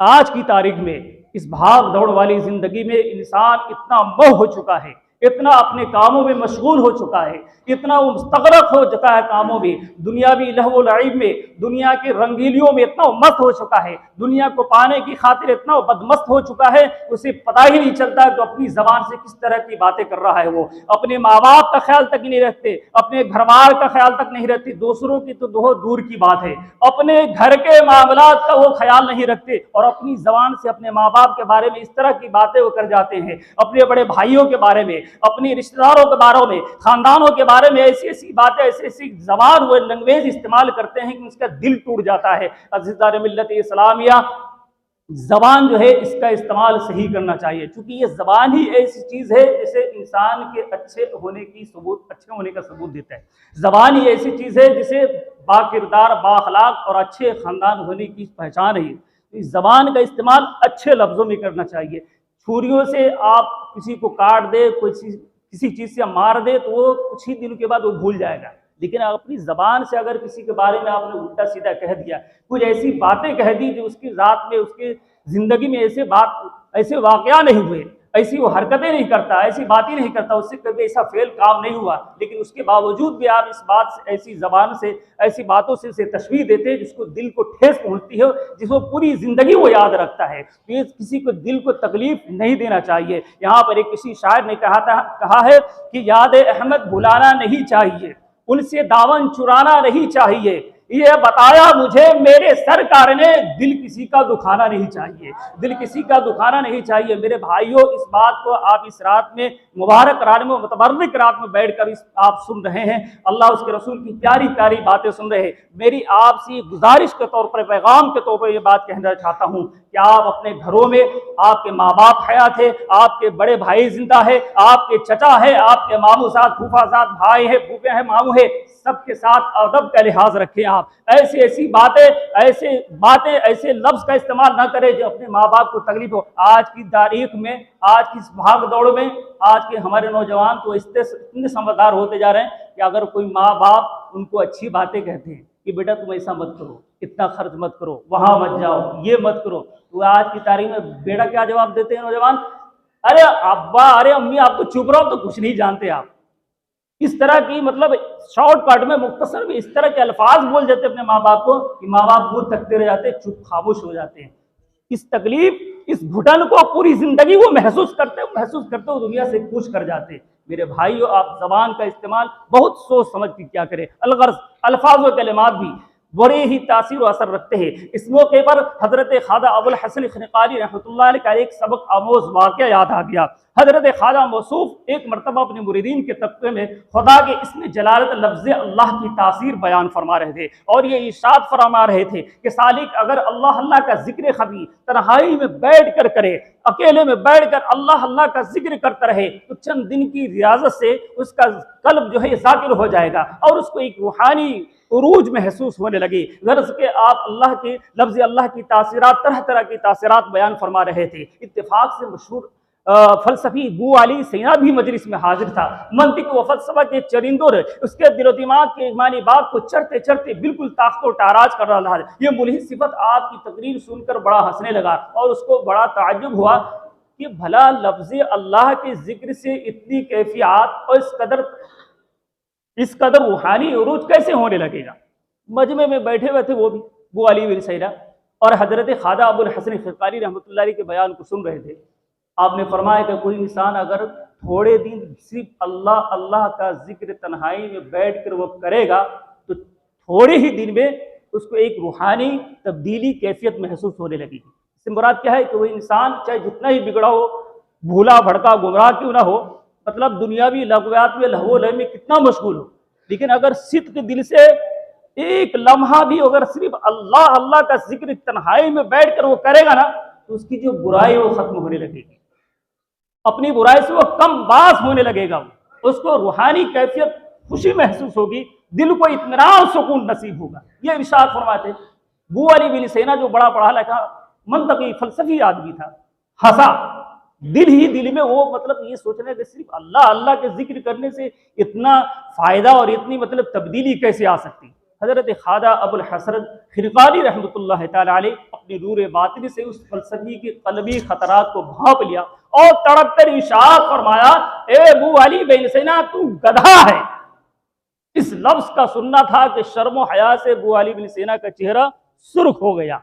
आज की तारीख में इस भाग दौड़ वाली ज़िंदगी में इंसान इतना मोह हो चुका है, इतना अपने कामों में मशगूल हो चुका है, इतना वो मुस्तगरक हो चुका है कामों में, दुनियावी लहव लईब में, दुनिया की रंगीलियों में इतना मस्त हो चुका है, दुनिया को पाने की खातिर इतना बदमस्त हो चुका है, उसे पता ही नहीं चलता कि अपनी जबान से किस तरह की बातें कर रहा है। वो अपने माँ बाप का ख्याल तक नहीं रखते, अपने घर बार का ख्याल तक नहीं रखते, दूसरों की तो बहुत दूर की बात है, अपने घर के मामलात का वो ख्याल नहीं रखते और अपनी जबान से अपने माँ बाप के बारे में इस तरह की बातें वो कर जाते हैं, अपने बड़े भाइयों के बारे में, अपने रिश्तेदारों के बारे में, खानदानों के बारे में ऐसी ऐसी बातें, ऐसी ऐसी जबान वो लैंग्वेज इस्तेमाल करते हैं कि उसका दिल टूट जाता है। अज़ीज़ान मिल्लत इस्लामिया, जबान जो है इसका इस्तेमाल सही करना चाहिए, क्योंकि ये जबान ही ऐसी चीज है जिसे इंसान के अच्छे होने का सबूत देता है। जबान ही ऐसी चीज है जिसे बाकिरदार, बाअखलाक और अच्छे खानदान होने की पहचान है। इस जबान का इस्तेमाल अच्छे लफ्जों में करना चाहिए। छुरियों से आप किसी को काट दे, किसी चीज से मार दे तो वो कुछ ही दिनों के बाद वो भूल जाएगा, लेकिन अपनी जबान से अगर किसी के बारे में आपने उल्टा सीधा कह दिया, कुछ ऐसी बातें कह दी जो उसकी रात में, उसकी जिंदगी में ऐसे वाकया नहीं हुए, ऐसी वो हरकतें नहीं करता, ऐसी बातें नहीं करता, उससे कभी ऐसा फेल काम नहीं हुआ, लेकिन उसके बावजूद भी आप इस बात से, ऐसी जबान से, ऐसी बातों से उसे तशवीह देते हैं जिसको दिल को ठेस पहुंचती है, जिसको पूरी जिंदगी वो याद रखता है। तो ये किसी को दिल को तकलीफ नहीं देना चाहिए। यहाँ पर एक किसी शायर ने कहा है कि याद अहमद भुलाना नहीं चाहिए, उनसे दामन चुराना नहीं चाहिए, ये बताया मुझे मेरे सरकार ने, दिल किसी का दुखाना नहीं चाहिए, दिल किसी का दुखाना नहीं चाहिए। मेरे भाइयों, इस बात को आप इस रात में, मुबारक रात में, मुतबर्रिक रात में बैठकर आप सुन रहे हैं, अल्लाह उसके रसूल की प्यारी प्यारी बातें सुन रहे हैं। मेरी आपसे गुजारिश के तौर पर, पैगाम के तौर पर ये बात कहना चाहता हूँ कि आप अपने घरों में, आपके माँ बाप हयात है, आपके बड़े भाई जिंदा है, आपके चचा है, आपके मामू साथ, फूफा साथ, भाई है, फूफे हैं, मामू है, सबके साथ अदब का लिहाज रखें। आप ऐसी बातें, ऐसे लफ्ज का इस्तेमाल ना करें जो अपने माँ बाप को तकलीफ हो। आज की तारीख में, आज की भाग दौड़ में, आज के हमारे नौजवान तो इतने समझदार होते जा रहे हैं कि अगर कोई माँ बाप उनको अच्छी बातें कहते हैं कि बेटा तुम ऐसा मत करो, इतना खर्च मत करो, वहां मत जाओ, ये मत करो, तो आज की तारीख में बेटा क्या जवाब देते हैं नौजवान? अरे अब्बा, अरे अम्मी, आप तो चुप रहो, तो कुछ नहीं जानते आप। इस तरह की, मतलब शॉर्टकट में, मुख्तसर में इस तरह के अल्फाज बोल देते अपने माँ बाप को कि माँ बाप दूर थकते रह जाते, चुप खामोश हो जाते हैं। इस तकलीफ, इस घुटन को पूरी जिंदगी वो महसूस करते हो, दुनिया से कूच कर जाते। मेरे भाइयों, आप जबान का इस्तेमाल बहुत सोच समझ के क्या करें। अलगर्ज अल्फाज व कलिमात भी बड़े ही तासीर और असर रखते हैं। इस मौके पर हजरत ख्वाजा अबुल हसन ख़नक़ानी रहमतुल्लाह अलैह का एक सबक आमोज वाक़या याद आ गया। हजरत ख्वाजा मौसूफ एक मरतबा अपने मुरीदीन के तबके में खुदा के इसमें जलालत लफ्ज़ अल्लाह की तासीर बयान फरमा रहे थे और ये इरशाद फरमा रहे थे कि सालिक अगर अल्लाह अल्लाह का जिक्र खफी तन्हाई में बैठ कर करे, अकेले में बैठ कर अल्लाह अल्लाह का जिक्र करता रहे, तो चंद दिन की रियाजत से उसका कल्ब जो है ज़ाकिर हो जाएगा और उसको एक रूहानी उरूज महसूस होने लगी। गर्ज के आप अल्लाह के लफ्ज़ अल्लाह की तासीरात, तरह तरह की तासीरात बयान फरमा रहे थे। इत्तेफाक से मशहूर फलसफी बू अली सैना भी मजलिस में हाजिर था। मंतिक व फलसफा के चरिंदों ने उसके दिलो दिमाग के ईमानी बात को चढ़ते चढ़ते बिल्कुल ताख्तो ताराज कर रहा था। ये मुल्ही सिफत आपकी तकरीर सुनकर बड़ा हंसने लगा और उसको बड़ा ताज्जुब हुआ कि भला लफ्ज़ अल्लाह के जिक्र से इतनी कैफियत और इस कदर रूहानी उरूज कैसे होने लगेगा। मजमे में बैठे हुए थे वो भी बू अली बिन सैना और हजरत ख्वाजा अबुल हसन ख़नक़ानी रहमतुल्लाह अलैह के बयान को सुन रहे थे। आपने फरमाया कि कोई इंसान अगर थोड़े दिन सिर्फ अल्लाह अल्लाह का जिक्र तन्हाई में बैठ कर वो करेगा तो थोड़े ही दिन में उसको एक रूहानी तब्दीली कैफियत महसूस होने लगेगी। इससे मुराद क्या है कि वो इंसान चाहे जितना ही बिगड़ा हो, भूला भड़का गुमराह क्यों ना हो, मतलब दुनियावी लगवात में लहवो लह में कितना मशगूल हो, लेकिन अगर सिद्क़ दिल से एक लम्हा भी अगर सिर्फ अल्लाह अल्लाह का जिक्र तन्हाई में बैठ कर वो करेगा ना, तो उसकी जो बुराई वो खत्म होने लगेगी, अपनी बुराई से वो कम बास होने लगेगा, उसको रूहानी कैफियत खुशी महसूस होगी, दिल को इत्मीनान सुकून नसीब होगा। ये इरशाद फरमाते बू अली बिन सैना जो बड़ा पढ़ा लिखा मंतकी फलसफी आदमी था, हंसा दिल ही दिल में वो, मतलब ये सोचना कि सिर्फ अल्लाह अल्लाह के जिक्र करने से इतना फायदा और इतनी मतलब तब्दीली कैसे आ सकती। हज़रत ख्वाजा अबुल हसन खिरकानी रहमतुल्लाह तआला अलैह अपनी नूर बातिनी से उस फलसफी के कलबी खतरात को भांप लिया और तड़प कर इरशाद फरमाया, ए अबू अली बिन सीना तू गधा है। इस लफ्ज का सुनना था कि शर्म व हया से अबू अली बिन सीना का चेहरा सुर्ख हो गया,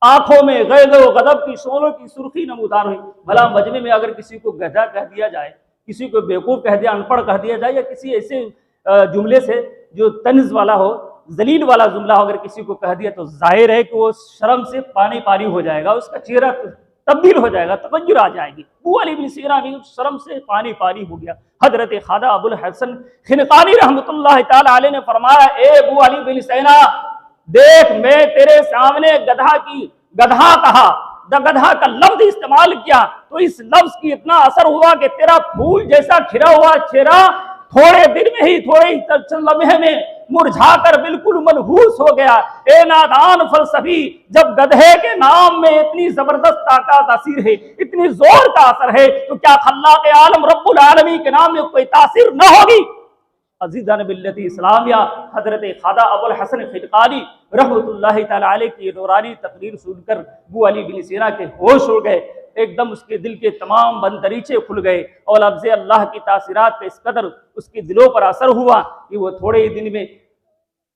आंखों में गैज़ व गज़ब की शोलों की सुर्खी नमूदार हुई। भला मजमे में अगर किसी को गधा कह दिया जाए, किसी को बेवकूफ़ कह दिया, अनपढ़ कह दिया जाए, या किसी ऐसे जुमले से जो तंज वाला हो, जलील वाला जुमला हो, अगर किसी को कह दिया तो जाहिर है कि वो शर्म से पानी पानी हो जाएगा, उसका चेहरा तब्दील हो जाएगा, तगय्युर आ जाएगी। अबू अली बिन सीना भी शर्म से पानी पानी हो गया। हजरत ख्वाजा अबुल हसन खिरकानी रहमतुल्लाह तआला अलैह ने फरमाया, ए अबू अली बिन सीना देख, मैं तेरे सामने गधा कहा, गधा का लफ्ज इस्तेमाल किया तो इस लफ्ज की इतना असर हुआ कि तेरा फूल जैसा खिरा हुआ चेहरा थोड़े दिन में ही, थोड़े ही लम्हे में मुरझाकर बिल्कुल मनहूस हो गया। ए नादान फलसफी, जब गधे के नाम में इतनी जबरदस्त ताकत तासीर है, इतनी जोर का असर है, तो क्या खल्लाक आलम रब्बुल आलमीन के नाम में कोई तासीर न होगी? अज़ीज़ान बिल्लती इस्लामिया, हज़रत ख्वाजा अबुल हसन खिरकानी रहमतुल्लाहि तआला अलैह की नूरानी तकरीर सुनकर अबू अली बिन सीना के होश उड़ गए। एकदम उसके दिल के तमाम बंद दरीचे खुल गए और लफ्ज़ अल्लाह की तासीरात का इस कदर उसके दिलों पर असर हुआ कि वो थोड़े ही दिन में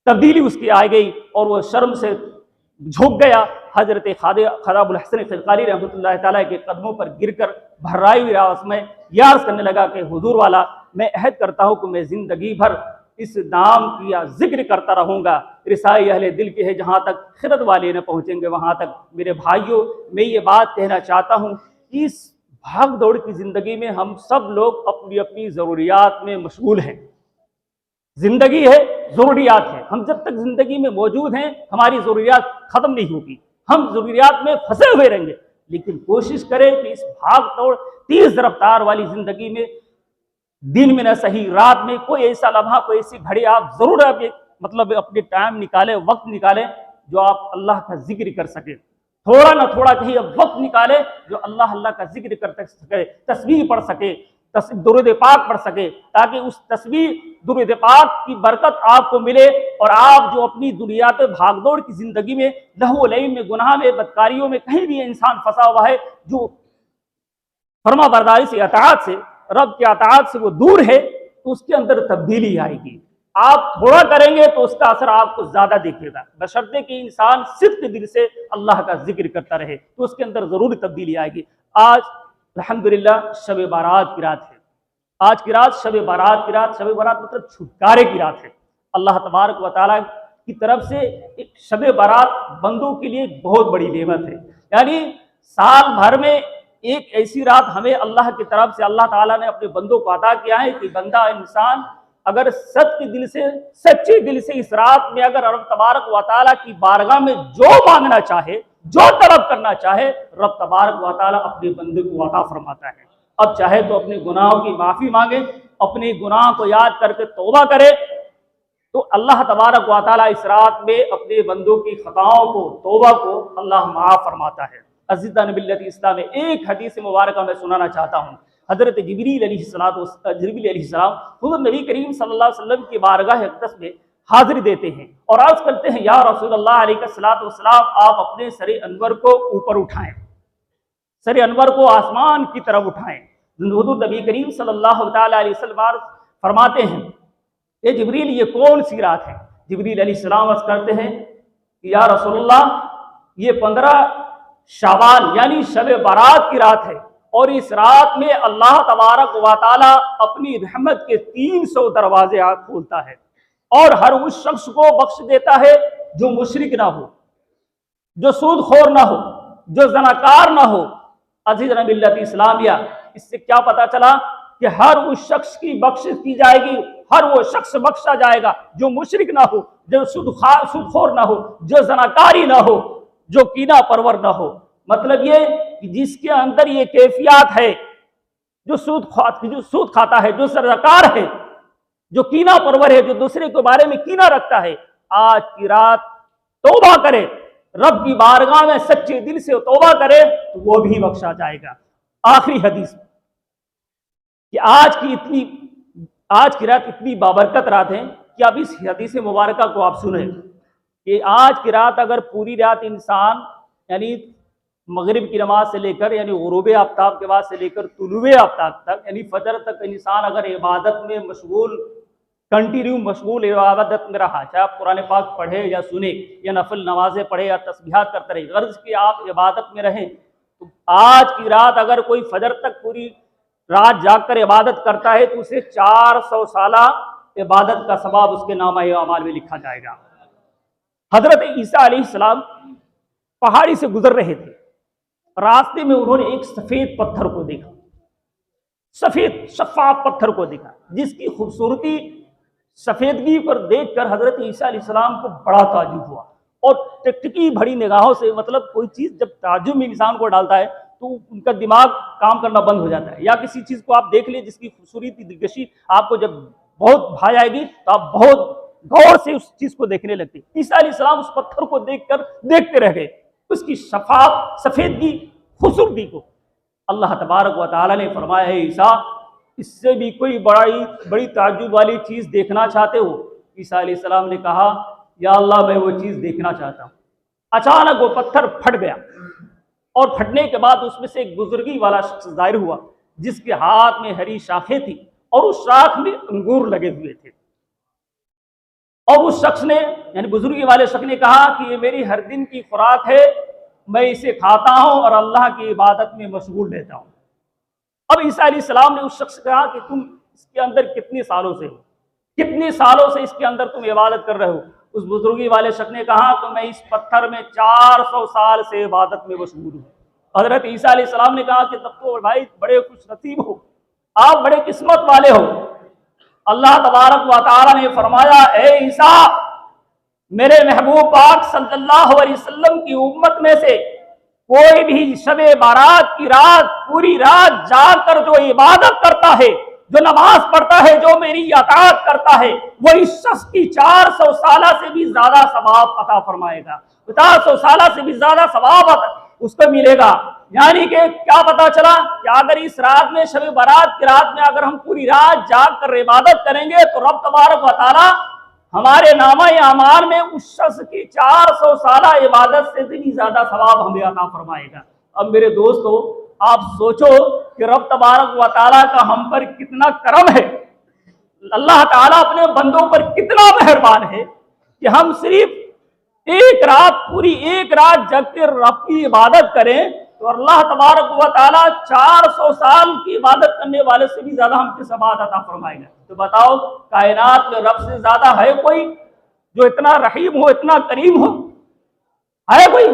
तब्दीली उसकी आ गई और वह शर्म से झुक गया। हज़रत ख्वाजा अबुल हसन खिरकानी रहमतुल्लाहि तआला के कदमों पर गिरकर भर्राई हुई आवाज़ में यह अर्ज़ करने लगा कि हुजूर वाला, मैं अहद करता हूँ कि मैं ज़िंदगी भर इस नाम की जिक्र करता रहूँगा। रिसाई अहले दिल के है, जहाँ तक खिरत वाले न पहुँचेंगे वहाँ तक। मेरे भाइयों, मैं ये बात कहना चाहता हूँ कि इस भाग दौड़ की ज़िंदगी में हम सब लोग अपनी अपनी ज़रूरियात में मशगूल हैं। ज़िंदगी है, ज़रूरियात है। हम जब तक ज़िंदगी में मौजूद हैं हमारी ज़रूरियात ख़त्म नहीं होगी, हम ज़रूरियात में फंसे हुए रहेंगे। लेकिन कोशिश करें कि इस भाग दौड़ तेज़ रफ्तार वाली ज़िंदगी में दिन में न सही रात में कोई ऐसा लम्हा, कोई ऐसी घड़ी आप ज़रूर अपने टाइम निकालें, वक्त निकालें जो आप अल्लाह का जिक्र कर सके। थोड़ा ना थोड़ा कहीं वक्त निकाले जो अल्लाह का जिक्र कर सके, तस्बीह पढ़ सके, दुरूद पाक पढ़ सके, ताकि उस तस्बीह दुरूद पाक की बरकत आपको मिले और आप जो अपनी दुनियात भागदौड़ की जिंदगी में लहू लईम में, गुनाह में, बदकारियों में कहीं भी इंसान फंसा हुआ है, जो फरमा बरदारी से, अताअत से, रब के अताअत से वो दूर है, तो उसके अंदर तब्दीली आएगी। आप थोड़ा करेंगे तो उसका असर आपको ज्यादा दिखेगा, बशर्ते कि इंसान सिद्क़ दिल से अल्लाह का जिक्र करता रहे तो उसके अंदर जरूर तब्दीली आएगी। आज अल्हम्दुलिल्लाह शब बारात की रात है। आज की रात शब बारात की रात, शब बारात मतलब छुटकारे की रात है। अल्लाह तबारक व तआला की तरफ से एक शब बारात बंदों के लिए बहुत बड़ी नेमत है। यानी साल भर में एक ऐसी रात हमें अल्लाह की तरफ से अल्लाह ताला ने अपने बंदों को अता किया है कि बंदा, इंसान अगर सच्चे दिल से इस रात में अगर रब तबारक व तआला की बारगाह में जो मांगना चाहे, जो तलब करना चाहे, रब तबारक व तआला अपने बंदे को अता फरमाता है। अब चाहे तो अपने गुनाहों की माफ़ी मांगे, अपने गुनाह को याद करके तौबा करे, तो अल्लाह तबारक व तआला इस रात में अपने बंदों की खताओं को, तौबा को अल्लाह माफ़ फरमाता है। अज़ीज़ान बिल्लती इस्लाम में एक हदीस मुबारक मैं सुनाना चाहता हूँ। हज़रत जिब्रील अलैहिस्सलाम हुज़ूर नबी करीम सल्लल्लाहु अलैहि वसल्लम की बारगाह अक़दस में हाजिरी देते हैं और अर्ज़ करते हैं, या रसूलल्लाह अलैहिस्सलातु वस्सलाम, आप अपने सरे अनवर को ऊपर उठाएं, सरे अनवर को आसमान की तरफ उठाएं। हुज़ूर नबी करीम सल्लल्लाहु अलैहि वसल्लम फरमाते हैं, ये जिब्रील, ये कौन सी रात है? जिब्रील अलैहिस्सलाम अर्ज़ करते हैं कि या रसूलल्लाह, ये 15 शाबान यानी शब बारात की रात है और इस रात में अल्लाह तबारक व तआला अपनी रहमत के 300 दरवाजे खोलता है और हर उस शख्स को बख्श देता है जो मुशरिक ना हो, जो सूदखोर ना हो, जो ज़नाकार ना हो। अज़ीज़ मिल्लत इस्लामिया, इससे क्या पता चला कि हर उस शख्स की बख्शिश की जाएगी, हर वो शख्स बख्शा जाएगा जो मुशरिक ना हो, जो सूदखोर ना हो, जो ज़नाकारी ना हो, जो कीना परवर ना हो। मतलब ये कि जिसके अंदर ये कैफियत है, जो सूद खाता है, जो सरकार है, जो कीना परवर है, जो दूसरे के बारे में कीना रखता है, आज की रात तौबा करे, रब की बारगाह में सच्चे दिल से तौबा करे तो वो भी बख्शा जाएगा। आखिरी हदीस कि आज की रात इतनी बाबरकत रात है कि अब इस हदीस मुबारक को आप सुने कि आज की रात अगर पूरी रात इंसान यानी मगरिब की नमाज से लेकर यानी गुरूब आफ्ताब के बाद से लेकर तुलुए आफ्ताब तक यानी फजर तक इंसान अगर इबादत में मशगूल कंटिन्यू मशगूल इबादत में रहा, चाहे आप कुरान पाक पढ़े या सुने या नफल नमाजें पढ़े या तस्बीहात करते रहे, गर्ज कि आप इबादत में रहें, तो आज की रात अगर कोई फजर तक पूरी रात जागकर इबादत करता है तो उसे 400 साला इबादत का सवाब उसके नामा अमाल में लिखा जाएगा। हजरत ईसा अलैहिस्सलाम पहाड़ी से गुजर रहे थे, रास्ते में उन्होंने एक सफेद पत्थर को देखा, सफेद शफाफ पत्थर को देखा, जिसकी खूबसूरती सफेदगी पर देखकर हजरत ईसा अलैहिस्सलाम को बड़ा ताजुब हुआ और टिकटिकी भरी निगाहों से, मतलब कोई चीज जब ताजुब में इंसान को डालता है तो उनका दिमाग काम करना बंद हो जाता है। या किसी चीज को आप देख लिए जिसकी खूबसूरती दिलकशी आपको जब बहुत भा जाएगी तो आप बहुत गौर से उस चीज को देखने लगते। ईसा अलैहिस्सलाम उस पत्थर को देखकर देखते रह गए, उसकी शफाफ सफेदगी खूबसूरती को। अल्लाह तबारक व तआला ने फरमाया, है ईसा, इससे भी कोई बड़ी ताज्जुब वाली चीज देखना चाहते हो? ईसा अलैहिस्सलाम ने कहा, या अल्लाह, मैं वो चीज देखना चाहता हूं। अचानक वो पत्थर फट गया और फटने के बाद उसमें से एक बुजुर्गी वाला शख्स जाहिर हुआ, जिसके हाथ में हरी शाखें थी और उस शाख में अंगूर लगे हुए थे। और उस शख्स ने यानी बुजुर्गी वाले शख्स ने कहा कि ये मेरी हर दिन की खुराक है, मैं इसे खाता हूं और अल्लाह की इबादत में मशगूल रहता हूं। अब ईसा अलैहिस्सलाम ने उस शख्स से कहा कि तुम इसके अंदर कितने सालों से हो, कितने सालों से इसके अंदर तुम इबादत कर रहे हो? उस बुजुर्गी वाले शख्स ने कहा, तो मैं इस पत्थर में 400 साल से इबादत में मशगूल हूँ। हजरत ईसा अलैहिस्सलाम ने कहा कि तब तो भाई बड़े खुश नसीब हो, आप बड़े किस्मत वाले हो। अल्लाह तबारक व तआला ने फरमाया, ए ईसा, मेरे महबूब पाक सल्लल्लाहु अलैहि वसल्लम की उम्मत में से कोई भी शबे बारात की रात पूरी रात जाकर जो इबादत करता है, जो नमाज पढ़ता है, जो मेरी इताअत करता है, वो इस शख्स की 400 साल से भी ज्यादा सवाब अता फरमाएगा। 400 साल से भी ज्यादा सवाब उसको मिलेगा। यानी कि क्या पता चला कि अगर इस रात में शब बारात की रात में अगर हम पूरी रात जाग कर इबादत करेंगे तो रब तबारक व तआला हमारे नामा अमाल में उस शख्स की 400 साल इबादत से भी ज्यादा सवाब हमें अता फरमाएगा। अब मेरे दोस्तों, आप सोचो कि रब तबारक व तआला का हम पर कितना करम है, अल्लाह ताला अपने बंदों पर कितना मेहरबान है कि हम सिर्फ एक रात पूरी एक रात जग कर रब की इबादत करें तो अल्लाह तबारक व तआला 400 साल की इबादत करने वाले से भी ज्यादा हमको सवाब अता फरमाएगा। तो बताओ, कायनात में रब से ज्यादा है कोई जो इतना रहीम हो, इतना करीम हो? है कोई?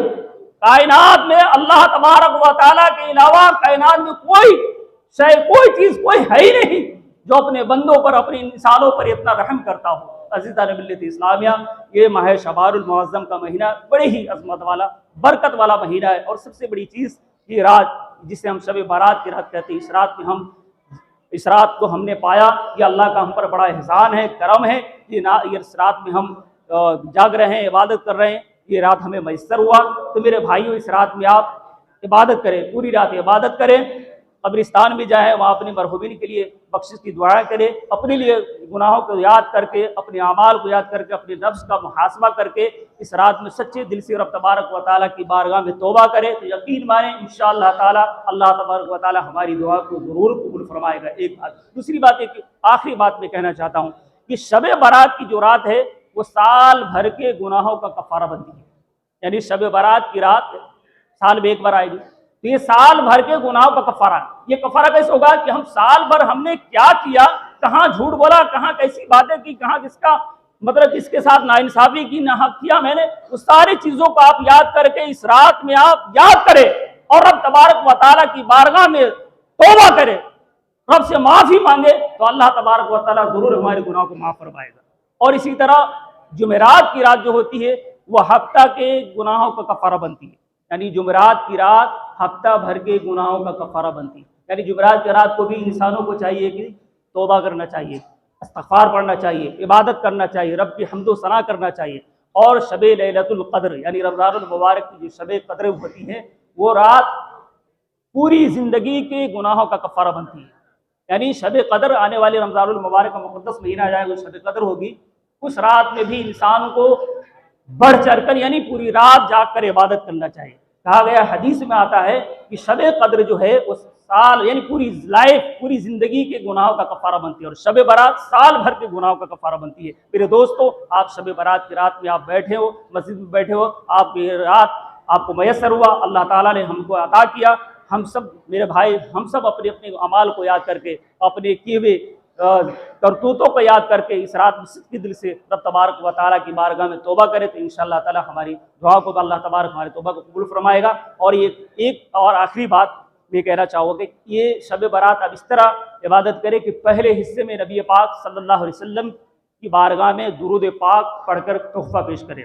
कायनात में अल्लाह तबारक व तआला के अलावा कायनात में कोई शय, कोई चीज, कोई है ही नहीं जो अपने बंदों पर, अपने इंसानों पर इतना रहम करता हो। अज़ीज़ान मिल्लत इस्लामिया, ये माह शबारुल मुअज़्ज़म का महीना बड़े ही अज़मत वाला, बरकत वाला महीना है। और सबसे बड़ी चीज़ ये रात जिसे हम शब बारात की रात कहते हैं, इस रात को हमने पाया, ये अल्लाह का हम पर बड़ा एहसान है, करम है। इस रात में हम जाग रहे हैं, इबादत कर रहे हैं, ये रात हमें मैसर हुआ। तो मेरे भाइयों, इस रात में आप इबादत करें, पूरी रात इबादत करें, कब्रिस्तान में जाए, वहाँ अपने मरहूमिन के लिए बख्शिश की दुआएं करें, अपने लिए गुनाहों को याद करके, अपने अमाल को याद करके, अपने नफ्स का मुहासबा करके इस रात में सच्चे दिल से रब तबारक व तआला की बारगाह में तौबा करें। तो यकीन माने इंशाअल्लाह ताला अल्लाह तबारक व तआला हमारी दुआ को ज़रूर कबूल फरमाएगा। एक बात। दूसरी बात, एक आखिरी बात मैं कहना चाहता हूँ कि शब बारात की जो रात है वो साल भर के गुनाहों का कफ़ारा बनती है। यानी शब बारात की रात साल में एक बार आएगी, तो ये साल भर के गुनाहों का कफारा। ये कफारा कैसे होगा कि हम साल भर हमने क्या किया, कहाँ झूठ बोला, कहाँ कैसी बातें की, कहाँ किसका मतलब किसके साथ नाइंसाफी की, ना किया मैंने, उस सारी चीजों को आप याद करके इस रात में आप याद करें और रब तबारक व तआला की बारगाह में तौबा करें, रब से माफी मांगे, तो अल्लाह तबारक व तआला जरूर हमारे गुनाहों को माफ फरमाएगा। और इसी तरह जुमेरात की रात जो होती है वह हफ्ता के गुनाहों का कफारा बनती है। यानी जुमेरात की रात हफ्ता भर के गुनाहों का कफारा बनती है। यानी जुमेरात की रात को भी इंसानों को चाहिए कि तौबा करना चाहिए, इस्तिग़फ़ार पढ़ना चाहिए, इबादत करना चाहिए, रब की हम्दो सना करना चाहिए। और शब लैलतुल क़द्र यानी रमज़ानुल मुबारक की जो शब क़द्र होती है वो रात पूरी ज़िंदगी के गुनाहों का कफ़ारा बनती है। यानी शब क़द्र आने वाले रमज़ानुल मुबारक का मुक़द्दस महीना आ जाएगा, शब क़द्र होगी उस रात में भी इंसान को बढ़ चढ़कर यानी पूरी रात जाग कर इबादत करना चाहिए। कहा गया हदीस में आता है कि शब कद्र जो है उस साल यानी पूरी लाइफ पूरी जिंदगी के गुनाहों का कफारा बनती है, और शब बारात साल भर के गुनाहों का कफारा बनती है। मेरे दोस्तों, आप शब बारात की रात में आप बैठे हो, मस्जिद में बैठे हो, आपकी रात आपको मयसर हुआ, अल्लाह ताला ने हमको अता किया। हम सब मेरे भाई, हम सब अपने अपने अमाल को याद करके, अपने किए हुए करतूतों को याद करके इस रात में सच्चे दिल से रब तबारक व तआला की बारगाह में तौबा करें, तो इंशाअल्लाह ताला हमारी दुआ को अल्लाह तबारक हमारी तौबा को कबूल फरमाएगा। और ये एक और आखिरी बात मैं कहना चाहूँगा कि ये शब बारात अब इस तरह इबादत करें कि पहले हिस्से में नबी पाक सल्लल्लाहु अलैहि वसल्लम की बारगाह में दुरूद पाक पढ़कर तोहफा पेश करें,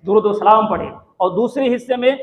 दुरूद व सलाम पढ़ें, और दूसरे हिस्से में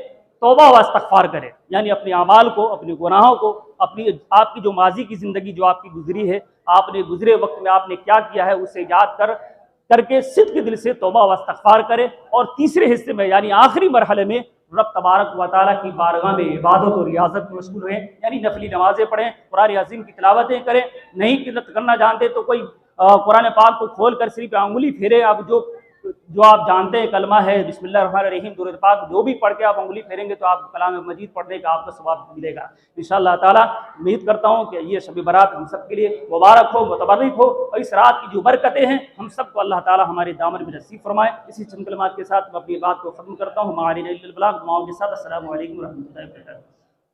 तौबा व इस्तग़फ़ार करें, यानी अपने अमाल को, अपने गुनाहों को, अपनी आपकी जो माजी की ज़िंदगी जो आपकी गुजरी है, आपने गुजरे वक्त में आपने क्या किया है उसे याद करके सिद्क़ के दिल से तौबा व इस्तग़फ़ार करें। और तीसरे हिस्से में यानी आखिरी मरहले में रब तबारक व तआला की बारगाह में इबादत और रियाज़त में मशगूल हुए, यानी नफली नमाज़ें पढ़ें, कुरान अज़ीम की तिलावतें करें। नहीं करना जानते तो कोई कुरान पाक को खोल कर सिर्फ अंगुली फेरे। अब जो आप जानते हैं कलमा है बिस्मिल्लाह रहमान रहीम दुरूद पाक, जो भी पढ़ के आप अंगुली फेरेंगे तो आप कलाम मजीद पढ़ने का आपको सवाब मिलेगा इंशाअल्लाह ताला। उम्मीद करता हूँ कि ये शब बारात हम सब के लिए मुबारक हो, मुतबर्रिक हो, और इस रात की जो बरकतें हैं हम सबको अल्लाह ताला हमारे दामन में नसीब फरमाए। इसी चंद कलमात के साथ मैं अपनी बात को ख़त्म करता हूँ। दुआओं के साथ अस्सलामु अलैकुम व रहमतुल्लाहि व बरकातुहू।